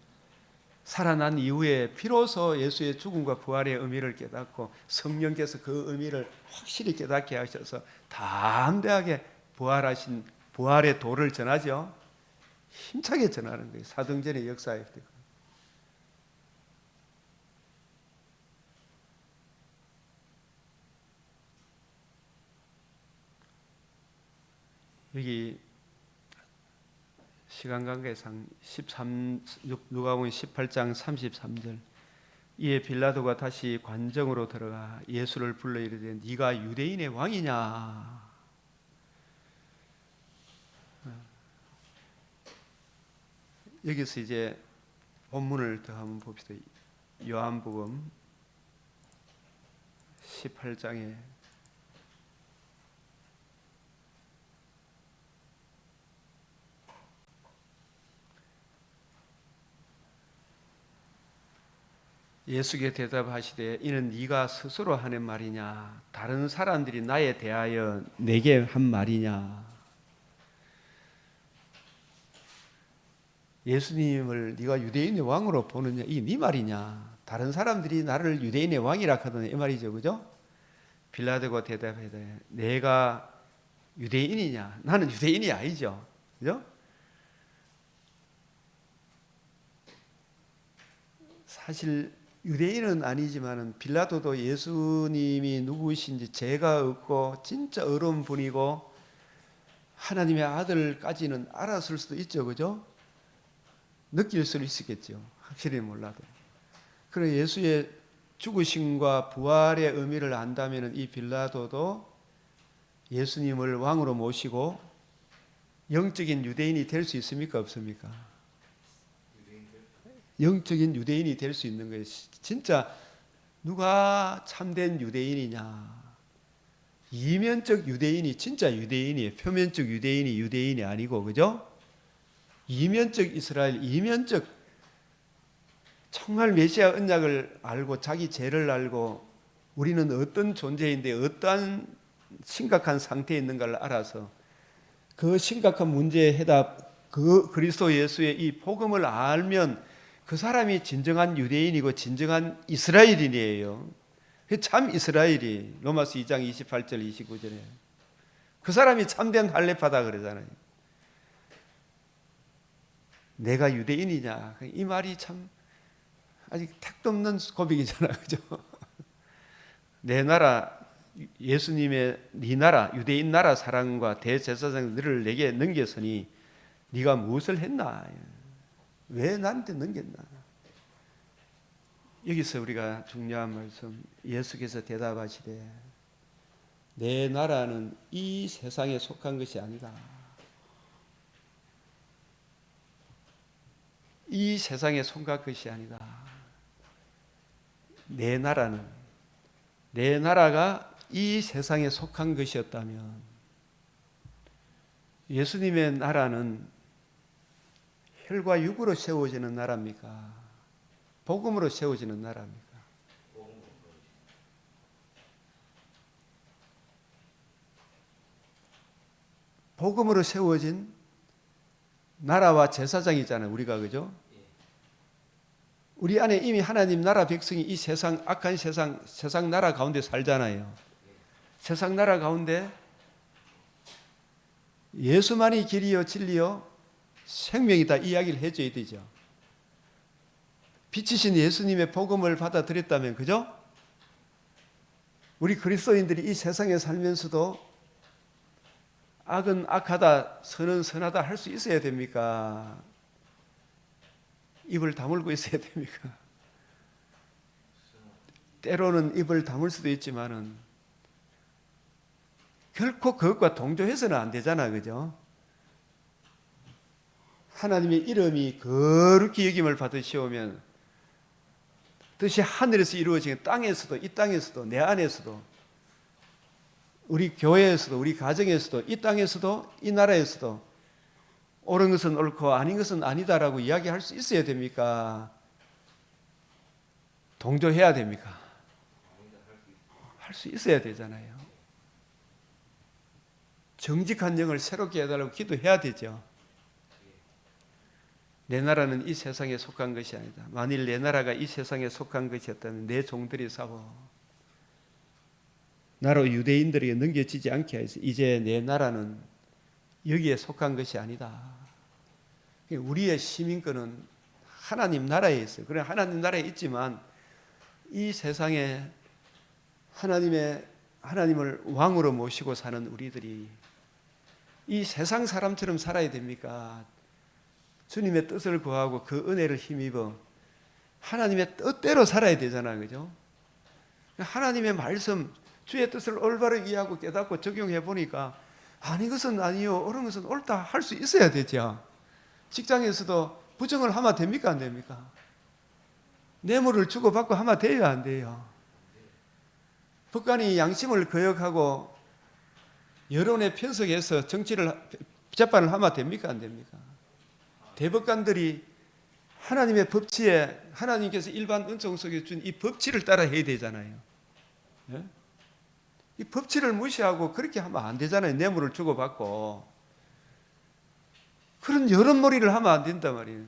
살아난 이후에 비로소 예수의 죽음과 부활의 의미를 깨닫고 성령께서 그 의미를 확실히 깨닫게 하셔서 담대하게 부활하신 부활의 도를 전하죠. 힘차게 전하는 거예요. 사도행전의 역사에. 여기 시간 관계상 누가복음 18장 33절, 이에 빌라도가 다시 관정으로 들어가 예수를 불러 이르되 네가 유대인의 왕이냐. 여기서 이제 본문을 더 한번 봅시다. 요한복음 18장에 예수께 대답하시되 이는 네가 스스로 하는 말이냐, 다른 사람들이 나에 대하여 내게 한 말이냐. 예수님을 네가 유대인의 왕으로 보느냐, 이게 네 말이냐, 다른 사람들이 나를 유대인의 왕이라 하더니 이 말이죠, 그죠? 빌라도가 대답하되 내가 유대인이냐, 나는 유대인이 아니죠, 그죠? 사실 유대인은 아니지만 빌라도도 예수님이 누구신지 죄가 없고 진짜 어려운 분이고 하나님의 아들까지는 알았을 수도 있죠, 그죠? 느낄 수도 있었겠죠, 확실히 몰라도. 그래 예수의 죽으심과 부활의 의미를 안다면 이 빌라도도 예수님을 왕으로 모시고 영적인 유대인이 될 수 있습니까, 없습니까? 영적인 유대인이 될 수 있는 거예요. 진짜 누가 참된 유대인이냐? 이면적 유대인이 진짜 유대인이에요. 표면적 유대인이 아니고, 그죠? 이면적 이스라엘, 이면적 정말 메시아 언약을 알고 자기 죄를 알고 우리는 어떤 존재인데 어떠한 심각한 상태에 있는가를 알아서 그 심각한 문제의 해답, 그 그리스도 예수의 이 복음을 알면 그 사람이 진정한 유대인이고 진정한 이스라엘인이에요. 참 이스라엘이 로마서 2장 28절 29절에 그 사람이 참된 할례파다 그러잖아요. 내가 유대인이냐, 이 말이 참 아직 택도 없는 고백이잖아요, 그죠? 내 나라 예수님의 네 나라 유대인 나라 사랑과 대제사장 너를 내게 넘겼으니 네가 무엇을 했나? 왜 나한테 넘겼나? 여기서 우리가 중요한 말씀, 예수께서 대답하시되 내 나라는 이 세상에 속한 것이 아니다. 이 세상에 속한 것이 아니다. 내 나라가 이 세상에 속한 것이었다면 예수님의 나라는 혈과 육으로 세워지는 나라입니까? 복음으로 세워지는 나라입니까? 복음으로 세워진 나라와 제사장이잖아요, 우리가, 그죠? 우리 안에 이미 하나님 나라 백성이 이 세상 악한 세상 나라 가운데 살잖아요. 세상 나라 가운데 예수만이 길이요 진리요 생명이다 이야기를 해줘야 되죠. 빛이신 예수님의 복음을 받아들였다면 그죠? 우리 그리스도인들이 이 세상에 살면서도 악은 악하다, 선은 선하다 할 수 있어야 됩니까? 입을 다물고 있어야 됩니까? 때로는 입을 다물 수도 있지만은 결코 그것과 동조해서는 안 되잖아, 그죠? 하나님의 이름이 거룩히 여김을 받으시오면 뜻이 하늘에서 이루어지는 땅에서도 이 땅에서도 내 안에서도 우리 교회에서도 우리 가정에서도 이 땅에서도 이 나라에서도 옳은 것은 옳고 아닌 것은 아니다라고 이야기할 수 있어야 됩니까? 동조해야 됩니까? 할 수 있어야 되잖아요. 정직한 영을 새롭게 해달라고 기도해야 되죠. 내 나라는 이 세상에 속한 것이 아니다. 만일 내 나라가 이 세상에 속한 것이었다면 내 종들이 싸워 나로 유대인들에게 넘겨지지 않게 해서 이제 내 나라는 여기에 속한 것이 아니다. 우리의 시민권은 하나님 나라에 있어요. 그래 하나님 나라에 있지만 이 세상에 하나님을 왕으로 모시고 사는 우리들이 이 세상 사람처럼 살아야 됩니까? 주님의 뜻을 구하고 그 은혜를 힘입어 하나님의 뜻대로 살아야 되잖아요. 그죠? 하나님의 말씀, 주의 뜻을 올바로 이해하고 깨닫고 적용해 보니까 아닌 것은 아니요, 옳은 것은 옳다 할 수 있어야 되죠. 직장에서도 부정을 하면 됩니까? 안 됩니까? 뇌물을 주고받고 하면 돼요? 안 돼요? 법관이 양심을 거역하고 여론에 편석해서 재판을 하면 됩니까? 안 됩니까? 대법관들이 하나님의 법치에 하나님께서 일반 은총 속에 준 이 법치를 따라 해야 되잖아요. 네? 이 법치를 무시하고 그렇게 하면 안 되잖아요. 뇌물을 주고받고 그런 여론몰이를 하면 안 된단 말이에요.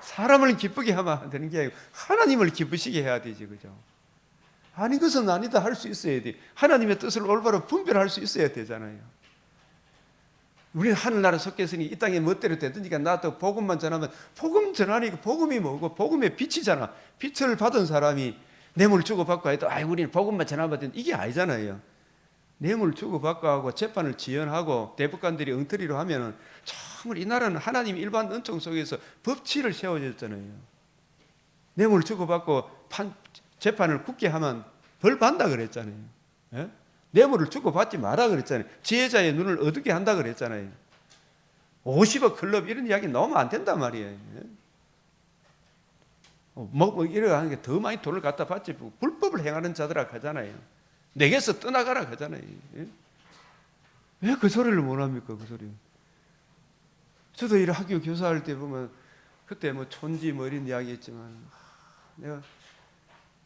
사람을 기쁘게 하면 안 되는 게 아니고 하나님을 기쁘시게 해야 되지, 그죠? 아닌 것은 아니다 할 수 있어야 돼. 하나님의 뜻을 올바로 분별할 수 있어야 되잖아요. 우리는 하늘나라 속했으니 이 땅에 멋대로 되든지가 나도 복음만 전하면 복음 전하니까 복음이 뭐고 복음의 빛이잖아. 빛을 받은 사람이 뇌물 주고받고 해도 우리는 복음만 전하면 되는 이게 아니잖아요. 뇌물 주고받고 하고 재판을 지연하고 대법관들이 엉터리로 하면은 정말 이 나라는 하나님 일반 은총 속에서 법치를 세워졌잖아요. 뇌물 주고받고 재판을 굳게 하면 벌 받는다 그랬잖아요. 예? 뇌물을 주고받지 마라 그랬잖아요. 지혜자의 눈을 어둡게 한다 그랬잖아요. 50억 클럽 이런 이야기 나오면 안 된단 말이에요. 예? 이래 하는 게 더 많이 돈을 갖다 받지 불법을 행하는 자들아 하잖아요. 내게서 떠나가라 하잖아요. 예? 왜 그 소리를 못 합니까? 그 소리. 저도 이 학교 교사할 때 보면 그때 뭐 촌지 뭐 이런 이야기 했지만 내가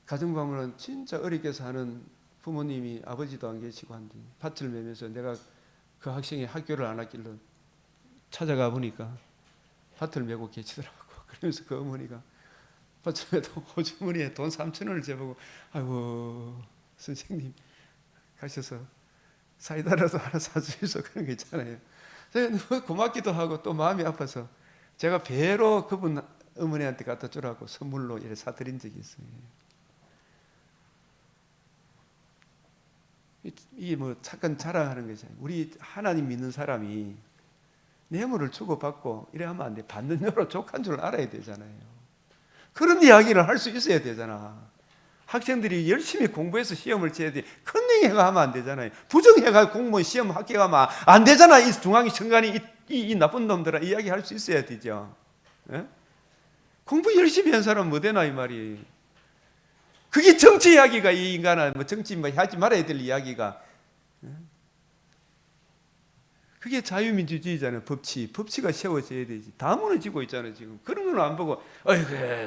가정방문은 진짜 어렵게 사는 부모님이 아버지도 안 계시고 한데 밭을 매면서 내가 그 학생이 학교를 안 왔길래 찾아가 보니까 밭을 메고 계시더라고. 그러면서 그 어머니가 밭을 메도 호주머니에 돈 3,000원을 재보고 아이고 선생님 가셔서 사이다라도 하나 사주셔서 그런 거 있잖아요. 제가 너무 고맙기도 하고 또 마음이 아파서 제가 배로 그분 어머니한테 갖다 주라고 선물로 이렇게 사드린 적이 있어요. 이게 뭐 착한 자랑하는 것이 아니에요. 우리 하나님 믿는 사람이 뇌물을 주고받고 이래 하면 안 돼. 받는 여로 족한 줄 알아야 되잖아요. 그런 이야기를 할 수 있어야 되잖아. 학생들이 열심히 공부해서 시험을 쳐야 돼. 컨닝해가 하면 안 되잖아요. 부정해가 공무원 시험 합격하면 안 되잖아. 이 중앙이 천간이 이 나쁜 놈들아 이야기할 수 있어야 되죠. 예? 공부 열심히 한 사람 뭐 되나 이 말이에요. 그게 정치 이야기가 이 인간아 뭐 정치 뭐 하지 말아야 될 이야기가 그게 자유민주주의잖아요. 법치가 세워져야 되지. 다 무너지고 있잖아요. 지금 그런 건 안 보고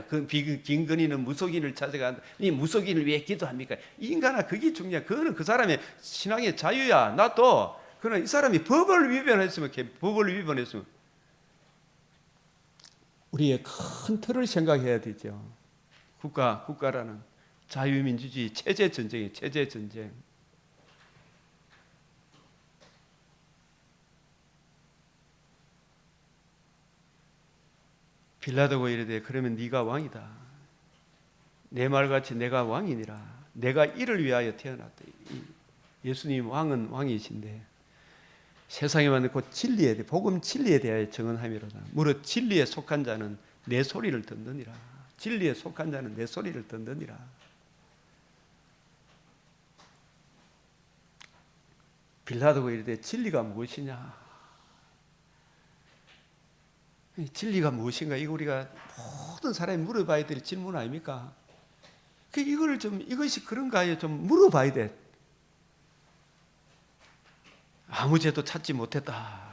그 김건희는 무속인을 찾아간다. 이 무속인을 왜 기도합니까? 이 인간아 그게 중요해. 그거는 그 사람의 신앙의 자유야. 나도 그러나 이 사람이 법을 위반했으면 우리의 큰 틀을 생각해야 되죠. 국가라는 자유민주주의 체제 전쟁이에요. 체제 전쟁. 빌라도가 이르되 그러면 네가 왕이다. 내 말같이 내가 왕이니라. 내가 이를 위하여 태어났다. 예수님 왕은 왕이신데 세상에 왔는 곧 진리에 대해 복음 진리에 대하여 증언함이로다. 무릇 진리에 속한 자는 내 소리를 듣느니라. 진리에 속한 자는 내 소리를 듣느니라. 빌라도가 이르되 진리가 무엇이냐? 진리가 무엇인가? 이거 우리가 모든 사람이 물어봐야 될 질문 아닙니까? 이걸 좀 이것이 그런가요? 좀 물어봐야 돼. 아무 죄도 찾지 못했다.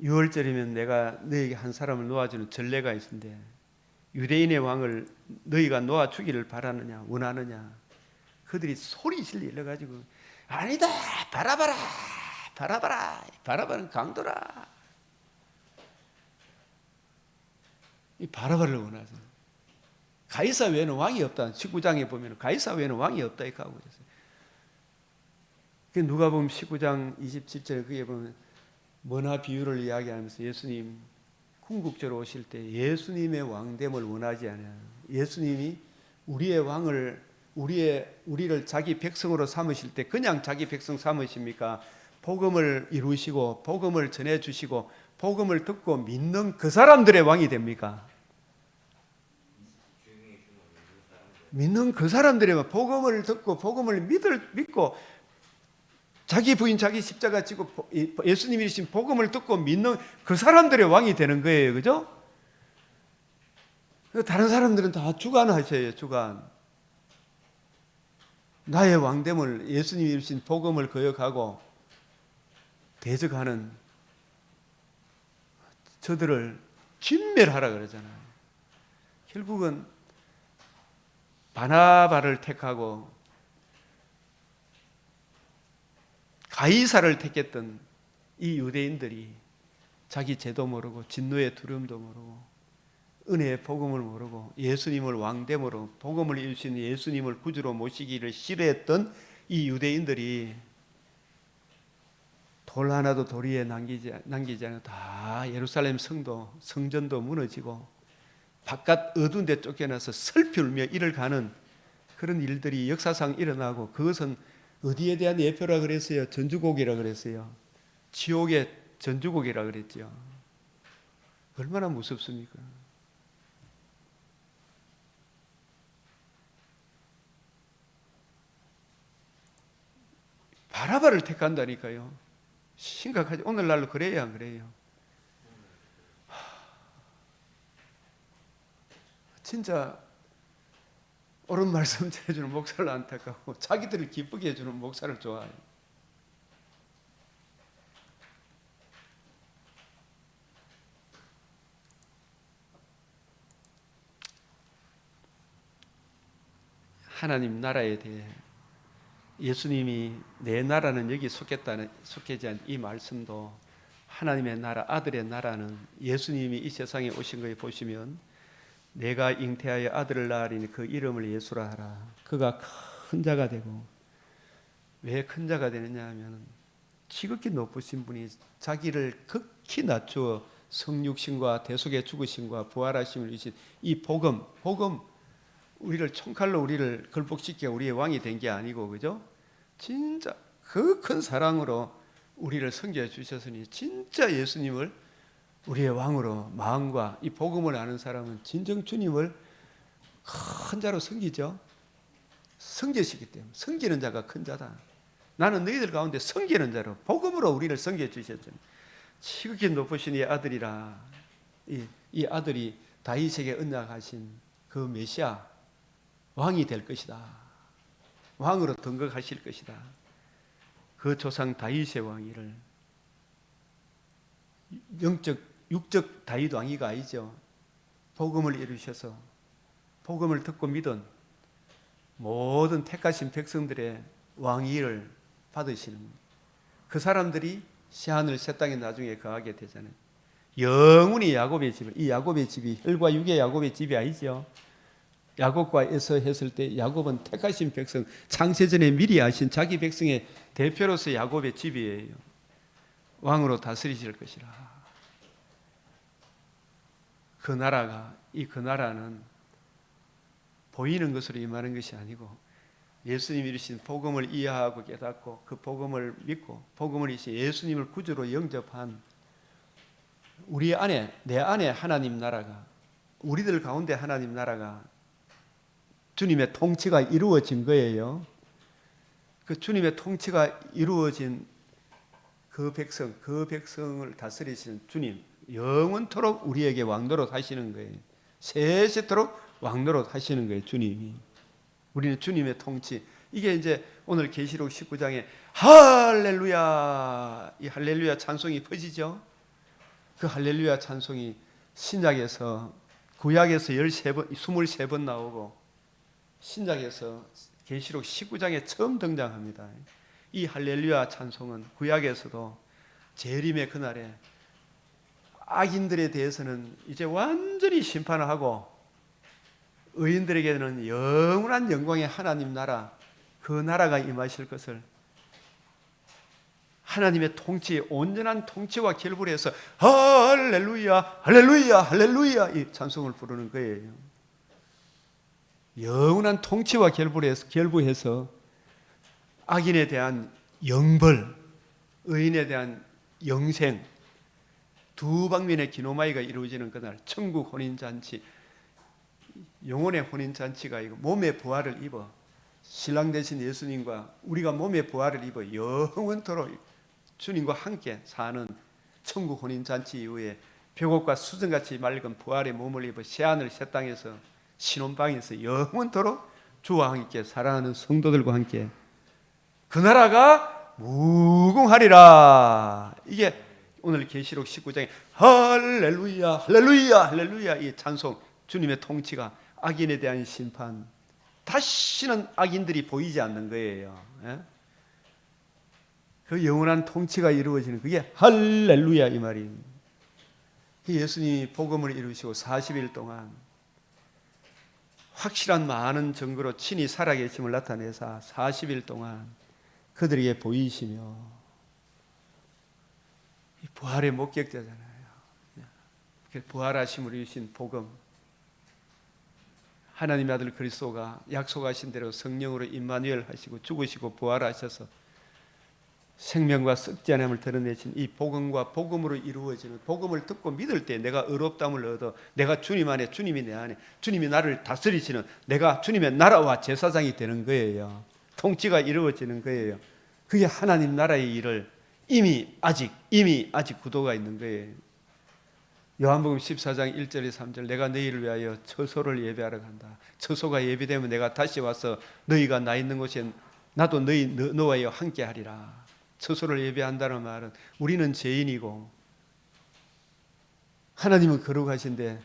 6월절이면 내가 너에게 한 사람을 놓아주는 전례가 있는데 유대인의 왕을 너희가 놓아주기를 바라느냐 원하느냐? 그들이 소리 질러 가지고 아니다 바라봐라 바라봐라 바라바는 강도라. 이 바라바를 원하죠. 가이사 외에는 왕이 없다. 19장에 보면 가이사 외에는 왕이 없다 이렇게 하고 있어요. 누가 보면 19장 27절에 그게 보면 문화 비유를 이야기하면서 예수님 궁극적으로 오실 때 예수님의 왕됨을 원하지 않아요. 예수님이 우리의 왕을 우리를 자기 백성으로 삼으실 때 그냥 자기 백성 삼으십니까? 복음을 이루시고 복음을 전해 주시고 복음을 듣고 믿는 그 사람들의 왕이 됩니까? 믿는 그 사람들의 복음을 듣고 복음을 믿고 자기 부인 자기 십자가 지고 예수님이 주신 복음을 듣고 믿는 그 사람들의 왕이 되는 거예요. 그죠? 다른 사람들은 다 주관하셔요. 주관. 나의 왕됨을 예수님이 주신 복음을 거역하고 대적하는 저들을 진멸하라 그러잖아요. 결국은 바나바를 택하고 가이사를 택했던 이 유대인들이 자기 죄도 모르고 진노의 두려움도 모르고 은혜의 복음을 모르고 예수님을 왕됨으로 복음을 이루신 예수님을 구주로 모시기를 싫어했던 이 유대인들이 돌 하나도 도리에 남기지 않고 다 예루살렘 성전도 무너지고 바깥 어두운 데 쫓겨나서 슬피 울며 이를 가는 그런 일들이 역사상 일어나고 그것은 어디에 대한 예표라 그랬어요? 전주곡이라 그랬어요. 지옥의 전주곡이라 그랬죠. 얼마나 무섭습니까? 바라바를 택한다니까요. 심각하지. 오늘날로 그래야 안 그래요? 진짜 옳은 말씀 전해주는 목사를 안타까워 자기들을 기쁘게 해주는 목사를 좋아해요. 하나님 나라에 대해 예수님이 내 나라는 여기 속하지 않은 이 말씀도 하나님의 나라 아들의 나라는 예수님이 이 세상에 오신 거에 보시면 내가 잉태하여 아들을 낳으리니 그 이름을 예수라 하라. 그가 큰 자가 되고 왜 큰 자가 되느냐 하면 지극히 높으신 분이 자기를 극히 낮추어 성육신과 대속의 죽으심과 부활하심을 이루신 이 복음 우리를 총칼로 우리를 걸복시켜 우리의 왕이 된 게 아니고 그죠? 진짜 그 큰 사랑으로 우리를 섬겨 주셨으니 진짜 예수님을 우리의 왕으로 마음과 이 복음을 아는 사람은 진정 주님을 큰 자로 섬기죠. 섬기시기 때문에 섬기는 자가 큰 자다. 나는 너희들 가운데 섬기는 자로 복음으로 우리를 섬겨 주셨잖아요. 지극히 높으신 이 아들이라 이 아들이 다윗에게 언약하신 그 메시아 왕이 될 것이다. 왕으로 등극하실 것이다. 그 조상 다윗의 왕위를 육적 다윗 왕위가 아니죠. 복음을 이루셔서 복음을 듣고 믿은 모든 택하신 백성들의 왕위를 받으시는 그 사람들이 새하늘 새 땅에 나중에 거하게 되잖아요. 영원히 야곱의 집. 이 야곱의 집이 혈과 육의 야곱의 집이 아니죠. 야곱과 에서 했을 때 야곱은 택하신 백성, 창세전에 미리 아신 자기 백성의 대표로서 야곱의 집이에요. 왕으로 다스리실 것이라. 그 나라는 보이는 것으로 임하는 것이 아니고 예수님이 이루신 복음을 이해하고 깨닫고 그 복음을 믿고 복음을 이루신 예수님을 구주로 영접한 우리 안에, 내 안에 하나님 나라가, 우리들 가운데 하나님 나라가 주님의 통치가 이루어진 거예요. 그 주님의 통치가 이루어진 그 백성을 다스리시는 주님, 영원토록 우리에게 왕노릇 하시는 거예요. 세세토록 왕노릇 하시는 거예요, 주님이. 우리는 주님의 통치. 이게 이제 오늘 계시록 19장에 할렐루야, 이 할렐루야 찬송이 퍼지죠. 그 할렐루야 찬송이 신약에서, 구약에서 23번 나오고 신약에서 계시록 19장에 처음 등장합니다. 이 할렐루야 찬송은 구약에서도 재림의 그날에 악인들에 대해서는 이제 완전히 심판을 하고 의인들에게는 영원한 영광의 하나님 나라, 그 나라가 임하실 것을 하나님의 통치, 온전한 통치와 결부를 해서 할렐루야, 할렐루야, 할렐루야 이 찬송을 부르는 거예요. 영원한 통치와 결부해서 악인에 대한 영벌, 의인에 대한 영생, 두 방면의 기노마이가 이루어지는 그날 천국 혼인잔치, 영혼의 혼인잔치가 이거 몸의 부활을 입어 신랑 되신 예수님과 우리가 몸의 부활을 입어 영원토록 주님과 함께 사는 천국 혼인잔치 이후에 벽옥과 수정같이 맑은 부활의 몸을 입어 새하늘 새 땅에서 신혼방에서 영원토록 주와 함께 사랑하는 성도들과 함께 그 나라가 무궁하리라. 이게 오늘 계시록 19장에 할렐루야, 할렐루야, 할렐루야 이 찬송, 주님의 통치가, 악인에 대한 심판, 다시는 악인들이 보이지 않는 거예요. 그 영원한 통치가 이루어지는 그게 할렐루야 이 말이에요. 예수님이 복음을 이루시고 40일 동안 확실한 많은 증거로 친히 살아계심을 나타내사 40일 동안 그들에게 보이시며, 부활의 목격자잖아요. 부활하심을 이루신 복음, 하나님의 아들 그리스도가 약속하신 대로 성령으로 임마누엘 하시고 죽으시고 부활하셔서 생명과 썩지 않음을 드러내신 이 복음과 복음으로 이루어지는, 복음을 듣고 믿을 때 내가 의롭다함을 얻어 내가 주님 안에, 주님이 내 안에, 주님이 나를 다스리시는 내가 주님의 나라와 제사장이 되는 거예요. 통치가 이루어지는 거예요. 그게 하나님 나라의 일을 이미 아직 구도가 있는 거예요. 요한복음 14장 1절에 3절 내가 너희를 위하여 처소를 예배하러 간다. 처소가 예비되면 내가 다시 와서 너희가 나 있는 곳에 나도 너와 함께 하리라. 처소를 예배한다는 말은 우리는 죄인이고 하나님은 거룩하신데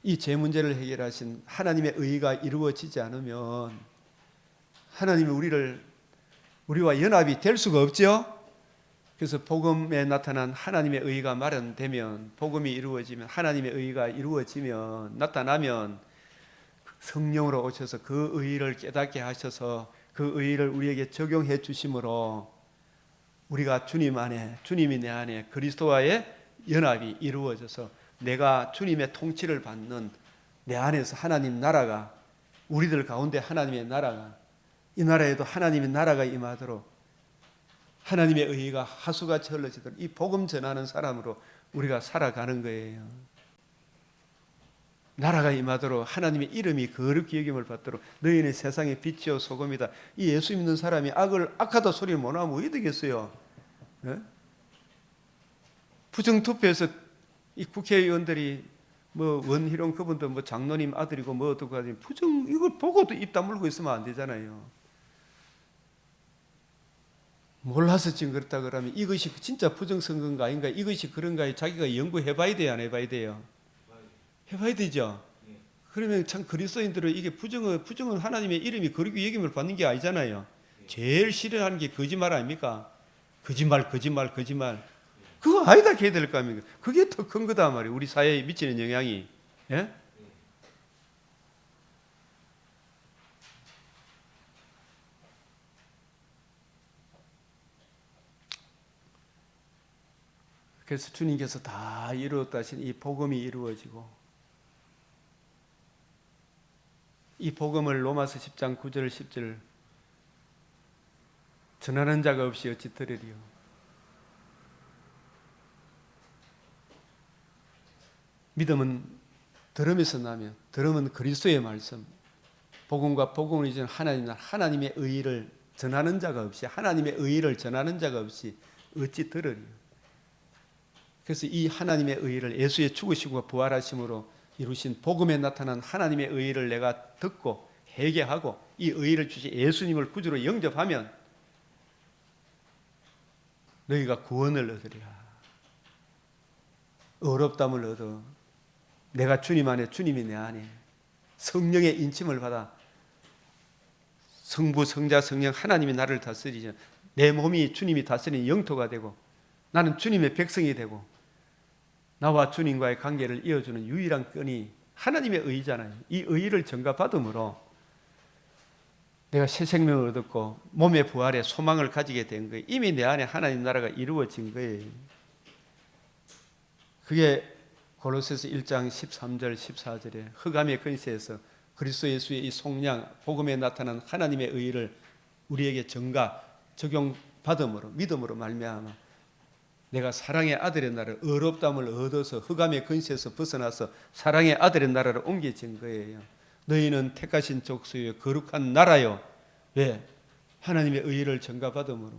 이 죄 문제를 해결하신 하나님의 의가 이루어지지 않으면 하나님이 우리와 연합이 될 수가 없죠. 그래서 복음에 나타난 하나님의 의가 마련되면, 복음이 이루어지면, 하나님의 의가 이루어지면, 나타나면 성령으로 오셔서 그 의를 깨닫게 하셔서 그 의를 우리에게 적용해 주심으로 우리가 주님 안에, 주님이 내 안에 그리스도와의 연합이 이루어져서 내가 주님의 통치를 받는 내 안에서 하나님 나라가, 우리들 가운데 하나님의 나라가, 이 나라에도 하나님의 나라가 임하도록 하나님의 의가 하수같이 흘러지도록 이 복음 전하는 사람으로 우리가 살아가는 거예요. 나라가 임하도록 하나님의 이름이 거룩히 여김을 받도록 너희는 세상의 빛이요 소금이다. 이 예수 믿는 사람이 악하다 소리를 못하면 왜 되겠어요? 네? 부정투표에서 이 국회의원들이 원희룡 그분도 장로님 아들이고 어떻게 하지, 이걸 보고도 입 다물고 있으면 안 되잖아요. 몰라서 지금 그렇다 그러면 이것이 진짜 부정선거인가 아닌가, 이것이 그런가 자기가 연구해봐야 돼요, 안 해봐야 돼요? 해봐야 되죠. 그러면 참 그리스도인들은 이게 부정은 하나님의 이름이 거룩히 여김을 받는 게 아니잖아요. 제일 싫어하는 게 거짓말 아닙니까? 거짓말. 그거 아니다 해야 될 거 아닙니까? 그게 더 큰 거다 말이에요. 우리 사회에 미치는 영향이. 예? 그래서 주님께서 다 이루었다 하신 이 복음이 이루어지고, 이 복음을 로마서 10장 9절 10절 전하는 자가 없이 어찌 들으리요. 믿음은 들음에서 나며, 들음은 그리스도의 말씀, 복음과 복음을 이전 하나님의 의의를 전하는 자가 없이, 하나님의 의의를 전하는 자가 없이 어찌 들으리요. 그래서 이 하나님의 의의를 예수의 죽으시고 부활하심으로 이루신 복음에 나타난 하나님의 의의를 내가 듣고 회개하고 이 의의를 주신 예수님을 구주로 영접하면 너희가 구원을 얻으리라. 의롭다함을 얻어. 내가 주님 안에, 주님이 내 안에 성령의 인침을 받아 성부, 성자, 성령 하나님이 나를 다스리죠. 내 몸이 주님이 다스리는 영토가 되고 나는 주님의 백성이 되고 나와 주님과의 관계를 이어주는 유일한 끈이 하나님의 의잖아요. 이 의를 전가받음으로 내가 새 생명을 얻었고 몸의 부활에 소망을 가지게 된 거예요. 이미 내 안에 하나님 나라가 이루어진 거예요. 그게 골로새서 1장 13절 14절에 흑암의 근세에서 그리스도 예수의 이 속량 복음에 나타난 하나님의 의를 우리에게 적용받음으로 믿음으로 말미암아 내가 사랑의 아들의 나라를 의롭다함을 얻어서 흑암의 근세에서 벗어나서 사랑의 아들의 나라로 옮겨진 거예요. 너희는 택하신 족속이요 거룩한 나라요. 왜? 하나님의 의를 전가받음으로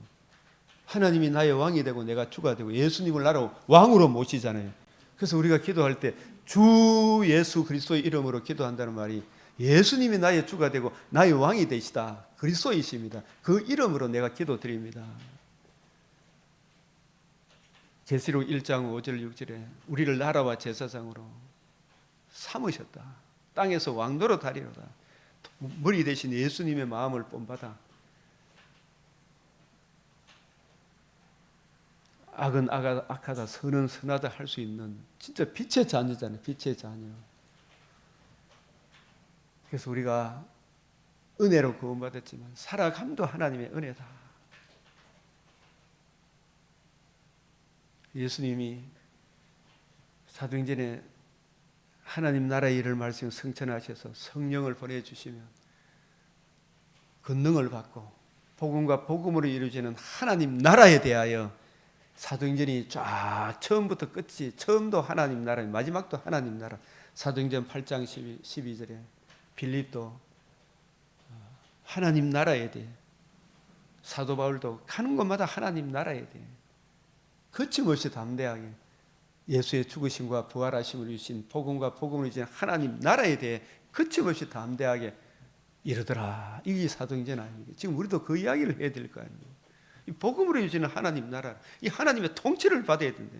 하나님이 나의 왕이 되고 내가 주가 되고 예수님을 나로 왕으로 모시잖아요. 그래서 우리가 기도할 때 주 예수 그리스도의 이름으로 기도한다는 말이 예수님이 나의 주가 되고 나의 왕이 되시다. 그리스도이십니다. 그 이름으로 내가 기도드립니다. 계시록 1장 5절 6절에 우리를 나라와 제사장으로 삼으셨다. 땅에서 왕노로 다리로다. 머리 대신 예수님의 마음을 본받아 악은 악하다 선은 선하다 할 수 있는 진짜 빛의 자녀잖아요. 빛의 자녀. 그래서 우리가 은혜로 구원받았지만 살아감도 하나님의 은혜다. 예수님이 사도행전에 하나님 나라의 일을 말씀 성천하셔서 성령을 보내주시면 권능을 받고 복음과 복음으로 이루어지는 하나님 나라에 대하여 사도행전이 쫙 처음부터 끝이 처음도 하나님 나라 마지막도 하나님 나라 사도행전 8장 12절에 빌립도 하나님 나라에 대해 사도 바울도 가는 곳마다 하나님 나라에 대해 거침없이 담대하게 예수의 죽으심과 부활하심을 주신 복음과 복음을 주신 하나님 나라에 대해 거침없이 담대하게 이러더라. 이게 사도행전 아닙니까? 지금 우리도 그 이야기를 해야 될 거 아닙니까? 이 복음으로 주시는 하나님 나라, 이 하나님의 통치를 받아야 된다.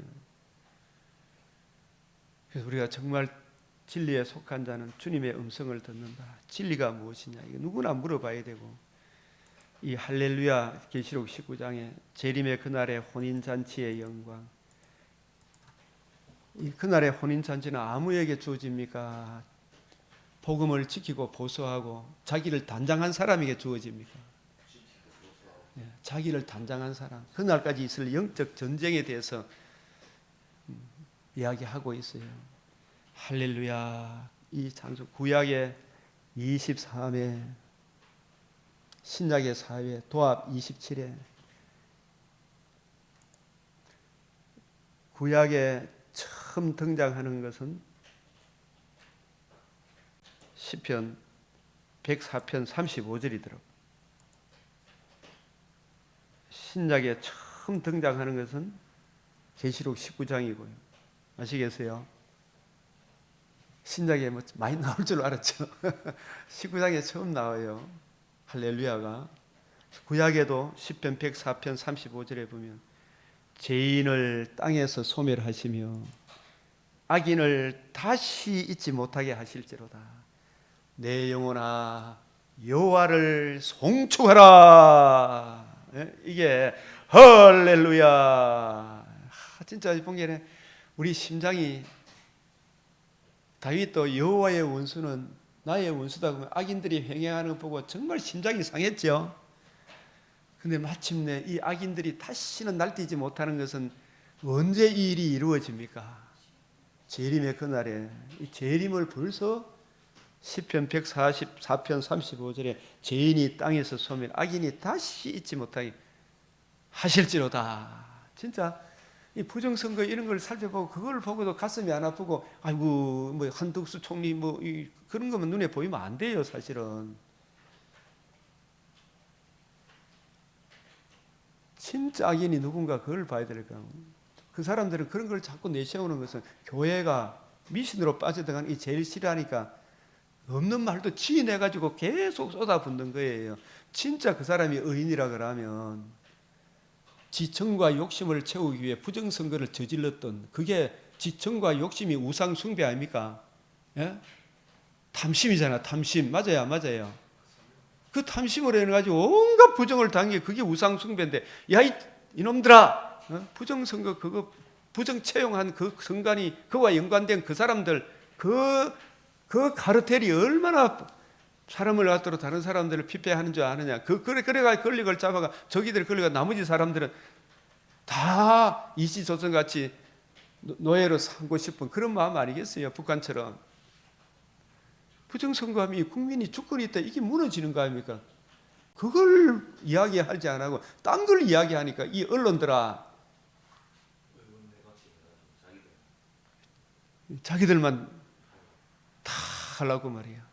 그래서 우리가 정말 진리에 속한 자는 주님의 음성을 듣는다. 진리가 무엇이냐? 이거 누구나 물어봐야 되고 이 할렐루야 계시록 19장에 재림의 그날의 혼인잔치의 영광 이 그날의 혼인잔치는 아무에게 주어집니까? 복음을 지키고 보수하고 자기를 단장한 사람에게 주어집니까? 자기를 단장한 사람 그날까지 있을 영적 전쟁에 대해서 이야기하고 있어요. 할렐루야 이 찬송 구약의 23회 신약의 4회 도합 27회 구약에 처음 등장하는 것은 시편 104편 35절이더라고요. 신약에 처음 등장하는 것은 계시록 19장이고요. 아시겠어요? 신약에 뭐 많이 나올 줄 알았죠. 19장에 처음 나와요. 할렐루야가. 구약에도 시편 104편 35절에 보면 죄인을 땅에서 소멸하시며 악인을 다시 잊지 못하게 하실지로다. 내 영혼아 여호와를 송축하라. 이게 할렐루야. 진짜 보기에는 우리 심장이 다윗도 여호와의 원수는 나의 원수다 그러면 악인들이 횡행하는 거 보고 정말 심장이 상했죠. 근데 마침내 이 악인들이 다시는 날뛰지 못하는 것은 언제 이 일이 이루어집니까? 재림의 그날에 이 재림을 벌써 시편 144편 35절에 죄인이 땅에서 소멸 악인이 다시 잊지 못하게 하실지로다. 진짜 이 부정선거 이런 걸 살펴보고 그걸 보고도 가슴이 안 아프고 아이고 뭐 한덕수 총리 뭐 그런 거면 눈에 보이면 안 돼요. 사실은 진짜 악인이 누군가 그걸 봐야 될 거야. 그 사람들은 그런 걸 자꾸 내세우는 것은 교회가 미신으로 빠져들어가는 이 제일 싫어하니까 없는 말도 지어내가지고 계속 쏟아붓는 거예요. 진짜 그 사람이 의인이라 그러면 지청과 욕심을 채우기 위해 부정선거를 저질렀던 그게 지청과 욕심이 우상 숭배 아닙니까? 예? 탐심이잖아. 탐심. 맞아요. 맞아요. 그 탐심으로 해가지고 온갖 부정을 당해 그게 우상 숭배인데 야 이놈들아 부정선거 그거 부정 채용한 그 선관위 그와 연관된 그 사람들 그 가르텔이 얼마나 사람을 갖도록 다른 사람들을 피폐하는 줄 아느냐. 그래가 권력을 잡아가 저기들 권력가 나머지 사람들은 다 이시조선 같이 노예로 삼고 싶은 그런 마음 아니겠어요? 북한처럼. 부정선거하면 국민이 주권이 있다 이게 무너지는 거 아닙니까? 그걸 이야기하지 안 하고 딴 걸 이야기하니까 이 언론들아 자기들만 다 하려고 말이야.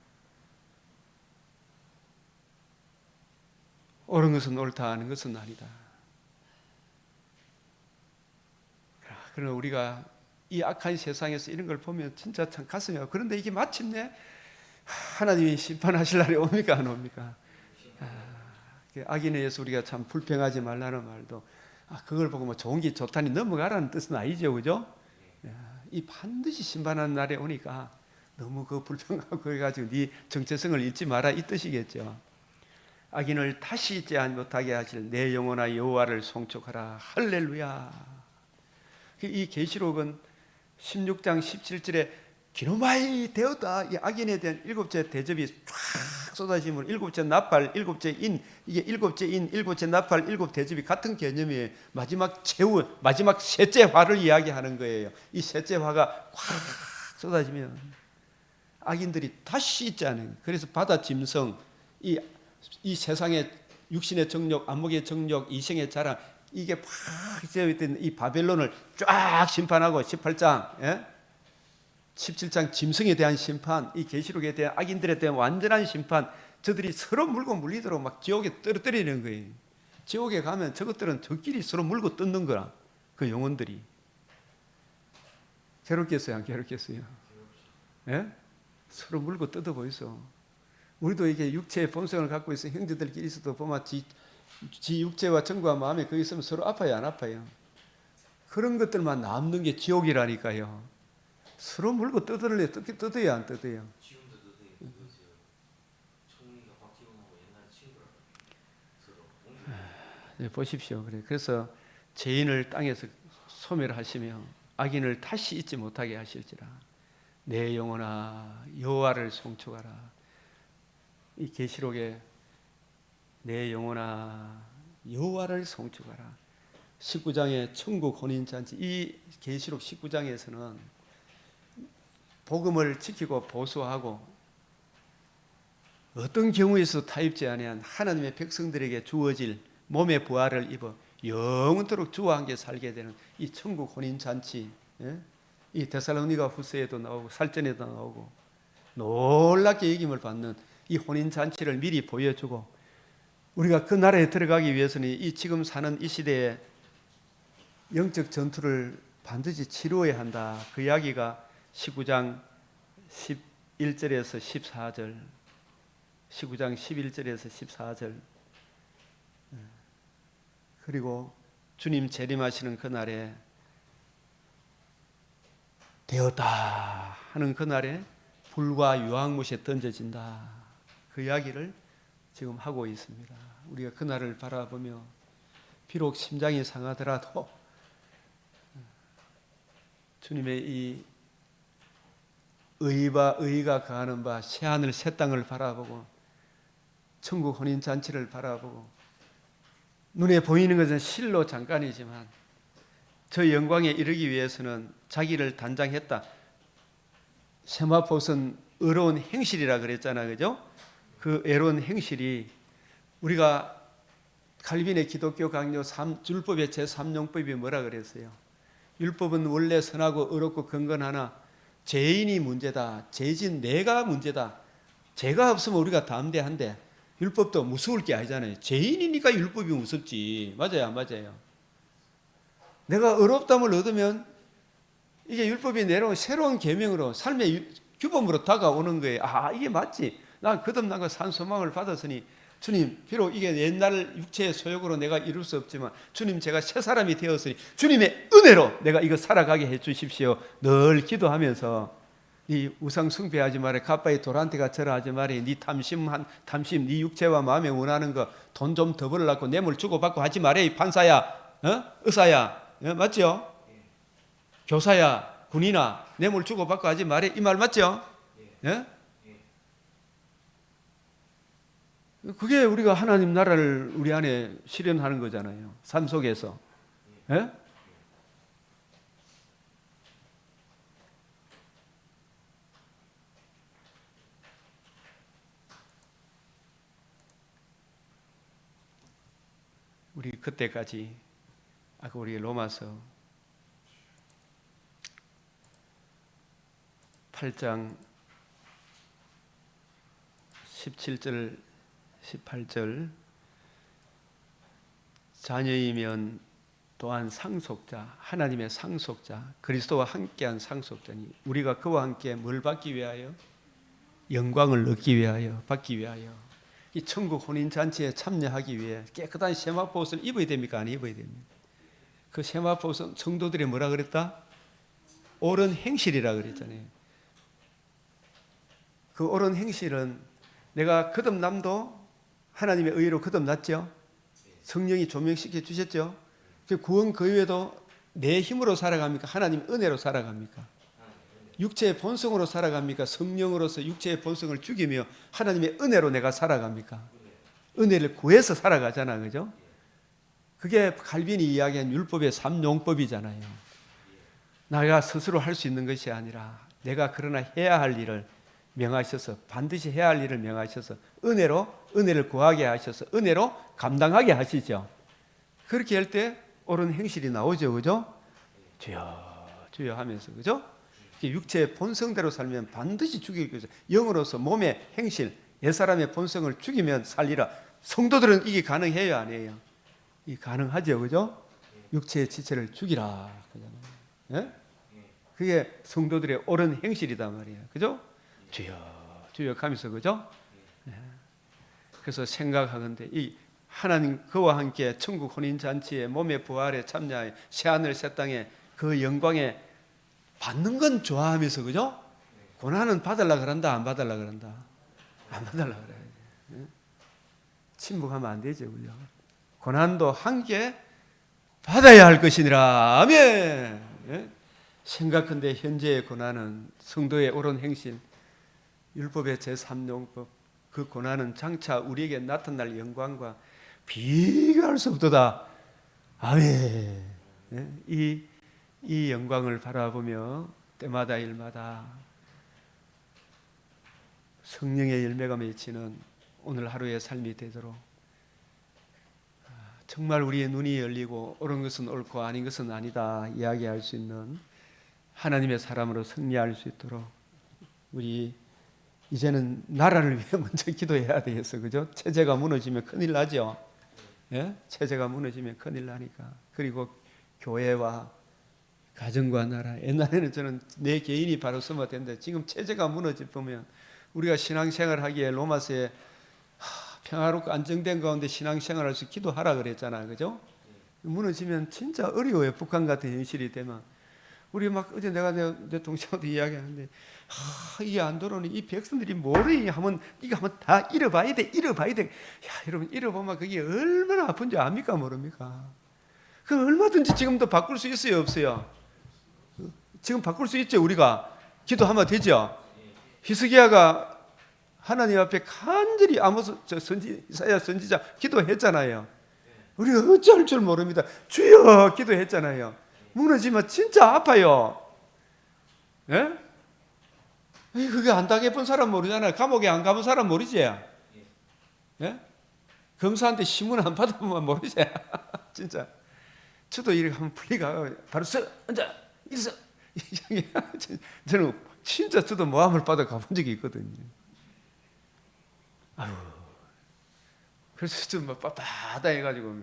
옳은 것은 옳다 하는 것은 아니다. 그러나 우리가 이 악한 세상에서 이런 걸 보면 진짜 참 가슴이 아프고 그런데 이게 마침내 하나님이 심판하실 날이 옵니까 안 옵니까? 악인에 의해서 우리가 참 불평하지 말라는 말도 그걸 보고 뭐 좋은 게 좋다니 넘어가라는 뜻은 아니죠. 그죠? 이 반드시 심판하는 날에 오니까 너무 그 불평하고 그래가지고 네 정체성을 잃지 마라 이 뜻이겠죠. 악인을 다시 잊지 못하게 하실 내 영혼아 여호와를 송축하라. 할렐루야. 이 계시록은 16장 17절에 기노마이 되었다. 이 악인에 대한 일곱째 대접이 쫙 쏟아지면 일곱째 나팔, 일곱째 인, 이게 일곱째 인, 일곱째 나팔, 일곱 대접이 같은 개념이에요. 마지막 최후, 마지막 셋째 화를 이야기하는 거예요. 이 셋째 화가 확 쏟아지면 악인들이 다시 있지 않아요. 그래서 바다 짐승, 이 세상의 육신의 정욕, 안목의 정욕, 이생의 자랑 이게 팍 세워있던 이 바벨론을 쫙 심판하고 18장, 17장 짐승에 대한 심판, 이 계시록에 대한 악인들에 대한 완전한 심판, 저들이 서로 물고 물리도록 막 지옥에 떨어뜨리는 거예요. 지옥에 가면 저것들은 저끼리 서로 물고 뜯는 거라. 그 영혼들이 괴롭겠어요, 안 괴롭겠어요? 예? 서로 물고 뜯어 보이소. 우리도 이게 육체의 본성을 갖고 있어 형제들끼리 있어도 보면 지 육체와 정과 마음에 거기 있으면 서로 아파요, 안 아파요? 그런 것들만 남는 게 지옥이라니까요. 서로 물고 뜯어야 안 뜯어요? 지금도 총리가 박지원하고 옛날 친구라고 네, 보십시오. 그래서 죄인을 땅에서 소멸하시며 악인을 다시 잊지 못하게 하실지라. 내 영혼아 여호와를 송축하라. 이 계시록에 내 영혼아 여호와를 송축하라. 19장의 천국 혼인잔치, 이 계시록 19장에서는 복음을 지키고 보수하고 어떤 경우에서 타협지 아니한 하나님의 백성들에게 주어질 몸의 부활을 입어 영원토록 주와 함께 살게 되는 이 천국 혼인잔치, 이 데살로니가 후서에도 나오고 살전에도 나오고 놀랍게 여김을 받는 이 혼인잔치를 미리 보여주고 우리가 그 나라에 들어가기 위해서는 이 지금 사는 이 시대에 영적 전투를 반드시 치루어야 한다. 그 이야기가 19장 11절에서 14절 19장 11절에서 14절 그리고 주님 재림하시는 그날에 되었다 하는 그날에 불과 유황못에 던져진다. 그 이야기를 지금 하고 있습니다. 우리가 그날을 바라보며 비록 심장이 상하더라도 주님의 이 의가 거하는 바 새하늘 새 땅을 바라보고 천국 혼인잔치를 바라보고 눈에 보이는 것은 실로 잠깐이지만 저 영광에 이르기 위해서는 자기를 단장했다. 세마포는 의로운 행실이라 그랬잖아, 그죠? 그 애로운 행실이 우리가 칼빈의 기독교 강요 율법의 제3용법이 뭐라 그랬어요? 율법은 원래 선하고 의롭고 경건하나 죄인이 문제다. 죄진 내가 문제다. 죄가 없으면 우리가 담대한데 율법도 무서울 게 아니잖아요. 죄인이니까 율법이 무섭지. 맞아요, 안 맞아요? 내가 의롭담을 얻으면 이게 율법이 내려온 새로운 계명으로 삶의 규범으로 다가오는 거예요. 아, 이게 맞지. 난 거듭난 산 소망을 받았으니 주님, 비록 이게 옛날 육체의 소욕으로 내가 이룰 수 없지만 주님, 제가 새 사람이 되었으니 주님의 은혜로 내가 이거 살아가게 해 주십시오. 늘 기도하면서 네 우상 숭배하지 말아. 가빠이 돌한테가 절하지 말아. 네 탐심, 네 육체와 마음에 원하는 거 돈 좀 더 벌려고 뇌물 주고받고 하지 말아. 판사야, 의사야, 맞죠? 교사야, 군이나 뇌물 주고받고 하지 말아. 이 말 맞죠? 예? 그게 우리가 하나님 나라를 우리 안에 실현하는 거잖아요. 삶 속에서. 예? 우리 그때까지 아까 우리 로마서 8장 17절 18절 자녀이면 또한 상속자, 하나님의 상속자, 그리스도와 함께한 상속자니 우리가 그와 함께 뭘 받기 위하여? 영광을 얻기 위하여, 받기 위하여 이 천국 혼인잔치에 참여하기 위해 깨끗한 세마포옷을 입어야 됩니까? 안 입어야 됩니까? 그 세마포옷은 성도들이 뭐라 그랬다? 옳은 행실이라 그랬잖아요. 그 옳은 행실은 내가 거듭남도 하나님의 의로 거듭났죠. 성령이 조명시켜 주셨죠. 그 구원 그 외에도 내 힘으로 살아갑니까? 하나님 은혜로 살아갑니까? 육체의 본성으로 살아갑니까? 성령으로서 육체의 본성을 죽이며 하나님의 은혜로 내가 살아갑니까? 은혜를 구해서 살아가잖아, 그죠? 그게 칼빈이 이야기한 율법의 3용법이잖아요. 내가 스스로 할 수 있는 것이 아니라 내가 그러나 해야 할 일을 명하셔서 반드시 해야 할 일을 명하셔서 은혜를 구하게 하셔서 은혜로 감당하게 하시죠. 그렇게 할 때 옳은 행실이 나오죠, 그죠? 주여 주여 하면서, 그죠? 육체의 본성대로 살면 반드시 죽이기 위해서 영으로서 몸의 행실, 옛사람의 본성을 죽이면 살리라. 성도들은 이게 가능해요, 아니에요? 이 가능하죠, 그죠? 육체의 지체를 죽이라 그러잖아요. 예? 그게 성도들의 옳은 행실이단 말이에요, 그죠? 주여 주여 하면서, 그죠? 예. 그래서 생각하건대 이 하나님 그와 함께 천국 혼인잔치에 몸의 부활에 참여하여 새하늘 새 땅에 그 영광에 받는 건 좋아하면서, 그죠? 고난은 받으려고 그런다, 안 받으려고 그런다? 안 받으려고 그래요. 침묵하면 안 되죠, 그죠? 고난도 함께 받아야 할 것이니라. 아멘. 예? 생각한데 현재의 고난은 성도의 옳은 행실, 율법의 제3용법, 그 고난은 장차 우리에게 나타날 영광과 비교할 수 없도다. 아멘. 예? 이 영광을 바라보며 때마다 일마다 성령의 열매가 맺히는 오늘 하루의 삶이 되도록 정말 우리의 눈이 열리고 옳은 것은 옳고 아닌 것은 아니다 이야기할 수 있는 하나님의 사람으로 승리할 수 있도록 우리 이제는 나라를 위해 먼저 기도해야 되겠어, 그죠? 체제가 무너지면 큰일 나죠. 예? 체제가 무너지면 큰일 나니까. 그리고 교회와 가정과 나라. 옛날에는 저는 내 개인이 바로 서면 된다. 지금 체제가 무너져 보면 우리가 신앙생활 하기에 로마서에 평화롭고 안정된 가운데 신앙생활할 수 기도하라 그랬잖아, 그죠? 무너지면 진짜 어려워요. 북한 같은 현실이 되면. 우리 막 어제 내가 내 동생하고도 이야기하는데 이게 안 들어오니 이 백성들이 뭐를 하면 이거 한번 다 잃어봐야 돼. 야, 여러분 잃어보면 그게 얼마나 아픈 줄 압니까, 모릅니까? 그 얼마든지 지금도 바꿀 수 있어요, 없어요? 지금 바꿀 수 있죠. 우리가 기도하면 되죠. 히스기야가 하나님 앞에 간절히 아모스 이사야 선지자 기도했잖아요. 우리가 어찌할 줄 모릅니다. 주여 기도했잖아요. 무너지면 진짜 아파요. 예? 그게 안 당해본 사람 모르잖아요. 감옥에 안 가본 사람 모르지. 예? 검사한테 신문 안 받아보면 모르지. 진짜. 저도 이렇게 한번 풀리가 바로 서 앉아 있어. 저는 진짜 저도 모함을 받아 가본 적이 있거든요. 아유. 그래서 좀 막 빳빳하다 해가지고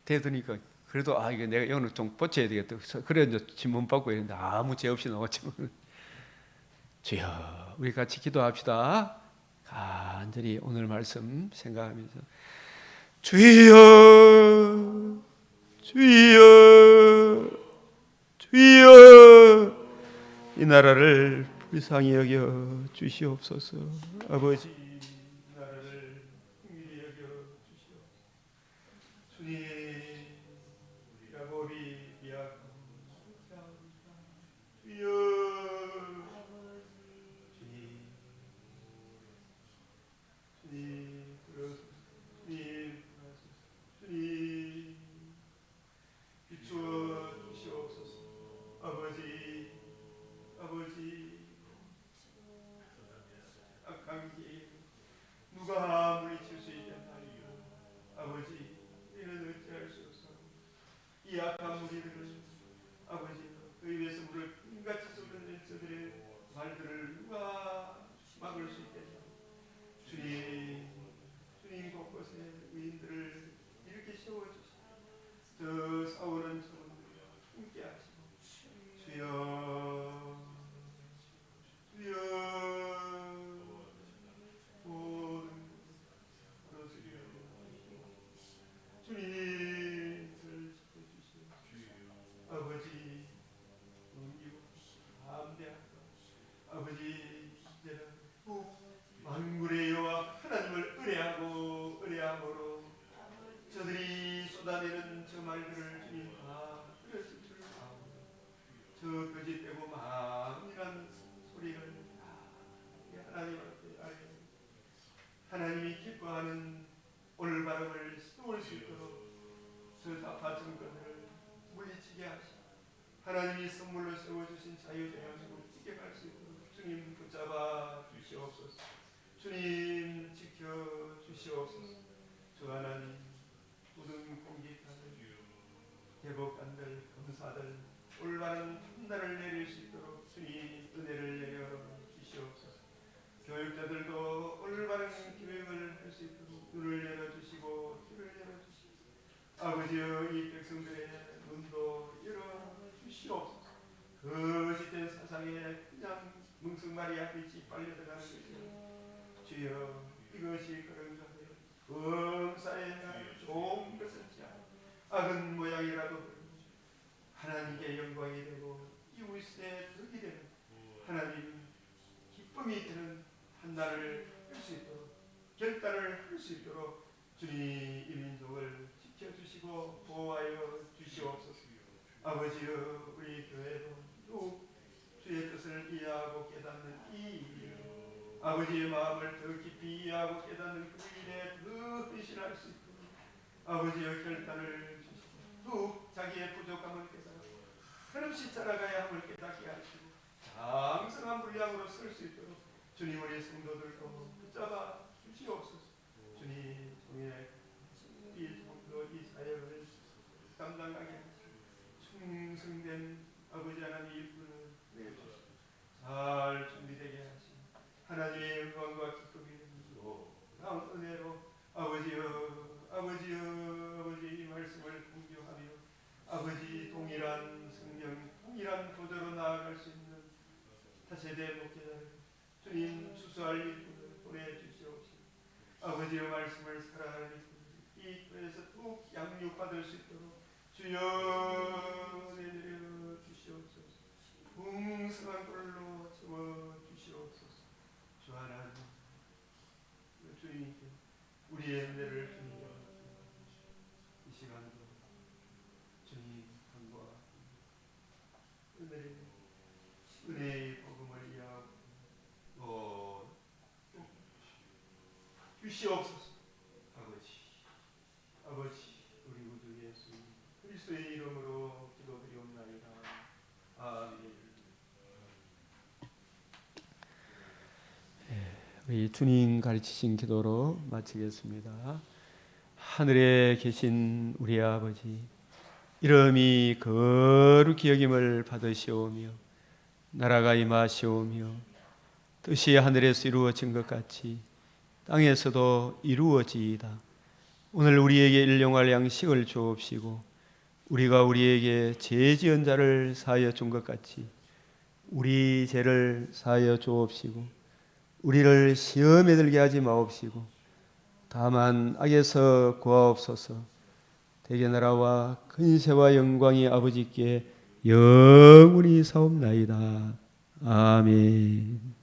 대드니까 그래도 이게 내가 이거는 좀 고쳐야 되겠다. 그래 이제 질문 받고 했는데 아무 죄 없이 나왔지만 주여 우리 같이 기도합시다. 간절히 오늘 말씀 생각하면서 주여 주여 주여 이 나라를 불쌍히 여겨 주시옵소서. 아버지 이 나라를 긍휼히 여겨 주시옵소서. 주님 야곱이 미약합니다. 주여 주님 주님 그러소서. 주님 그러소서. 주님 비추어 주시옵소서. 아버지 아버지 악한 길 누가 물리칠 수 있겠나이까. 아버지 우리는 어찌할 수 없어. 이 악한 무리들은 아버지 그 입에서 물을 끝같이 쏟아낸 저들의 말들을 누가 막을 수 있겠나. 주님 주님 곳곳에 의인들을 이렇게 세워주시고 저 싸우는 사람들과 함께 하시고 주여 주여 모든 것을 주님을 지켜주시오. 아버지 넘기고 담대하고 아버지 이제는 만군의 여호와 하나님을 의뢰함으로 저들이 쏟아내는 저 말들을 주님 다 들으실 줄 아오니 저 거짓되고 망이란 소리를 다 하나님 앞에 알게 하나님이 기뻐하는 올바름을 세울 수 있도록 저 타파 정권을 물리치게 하시고 하나님이 선물로 세워주신 자유자양으로 뛰게 갈 수 있도록 주님 붙잡아 주시옵소서. 주님 지켜 주시옵소서. 주 하나님 모든 공직자들 대법관들 검사들 올바른 판단을 내릴 수 있도록 주님 은혜를 내려 주시옵소서. 교육자들도 올바른 기획을 할 수 있도록 눈을 열어주시고 귀를 열어주시고 아버지여 이 백성들의 눈도 열어주시옵소서. 거짓된 사상에 그냥 멍석마리아 빛이 빨려들어가는 것이요 주여 이것이 그런가 하여 범사에 좋은 것은 악은 모양이라도 하나님께 영광이 되고 이웃의 덕이 되는 하나님 기쁨이 되는 판단을 할 수 있도록 결단을 할 수 있도록 주님 이 민족을 지켜주시고 보호하여 주시옵소서. 아버지여 우리 교회도 또 주의 뜻을 이해하고 깨닫는 이 아버지의 마음을 더 깊이 이해하고 깨닫는 그 일에 더 헌신할 수 있도록 아버지의 결단을 주시고 또 자기의 부족함을 깨달아 한없이 자라가야 함을 깨닫게 하시고 장성한 분량으로 쓸 수 있도록 주님 우리 성도들도 붙잡아 주시옵소서. 주님 종의 이 성도 이 사역을 감당하게 하시고 충성된 아버지 하나님 일꾼을 내주시고 잘 준비되게 하시고 하나님의 영광과 기쁨이 놀라운 은혜로 아버지여 아버지 이 말씀을 공유하며 아버지 동일한 성령 동일한 도저로 나아갈 수 있는 다세대 목회자를 주님 수수할 일꾼을 보내주시옵시고 아버지의 말씀을 사랑하는 이 교회에서 꼭 양육받을 수 있도록 주여 내려 주시옵소서. 풍성한 꼴로 채워 주시옵소서. 주 하나님 주님께 우리의 은혜를 주님께 이 시간도 주님 간구와 은혜를 주시옵소서. 아버지, 우리 구주 예수 그리스도의 이름으로 기도드리옵나이다. 아멘. 우리 주님 가르치신 기도로 마치겠습니다. 하늘에 계신 우리 아버지, 이름이 거룩히 여김을 받으시오며 나라가 임하시오며 뜻이 하늘에서 이루어진 것 같이 땅에서도 이루어지이다. 오늘 우리에게 일용할 양식을 주옵시고 우리가 우리에게 죄 지은 자를 사하여 준 것 같이 우리 죄를 사하여 주옵시고 우리를 시험에 들게 하지 마옵시고 다만 악에서 구하옵소서. 대개 나라와 근세와 영광이 아버지께 영원히 사옵나이다. 아멘.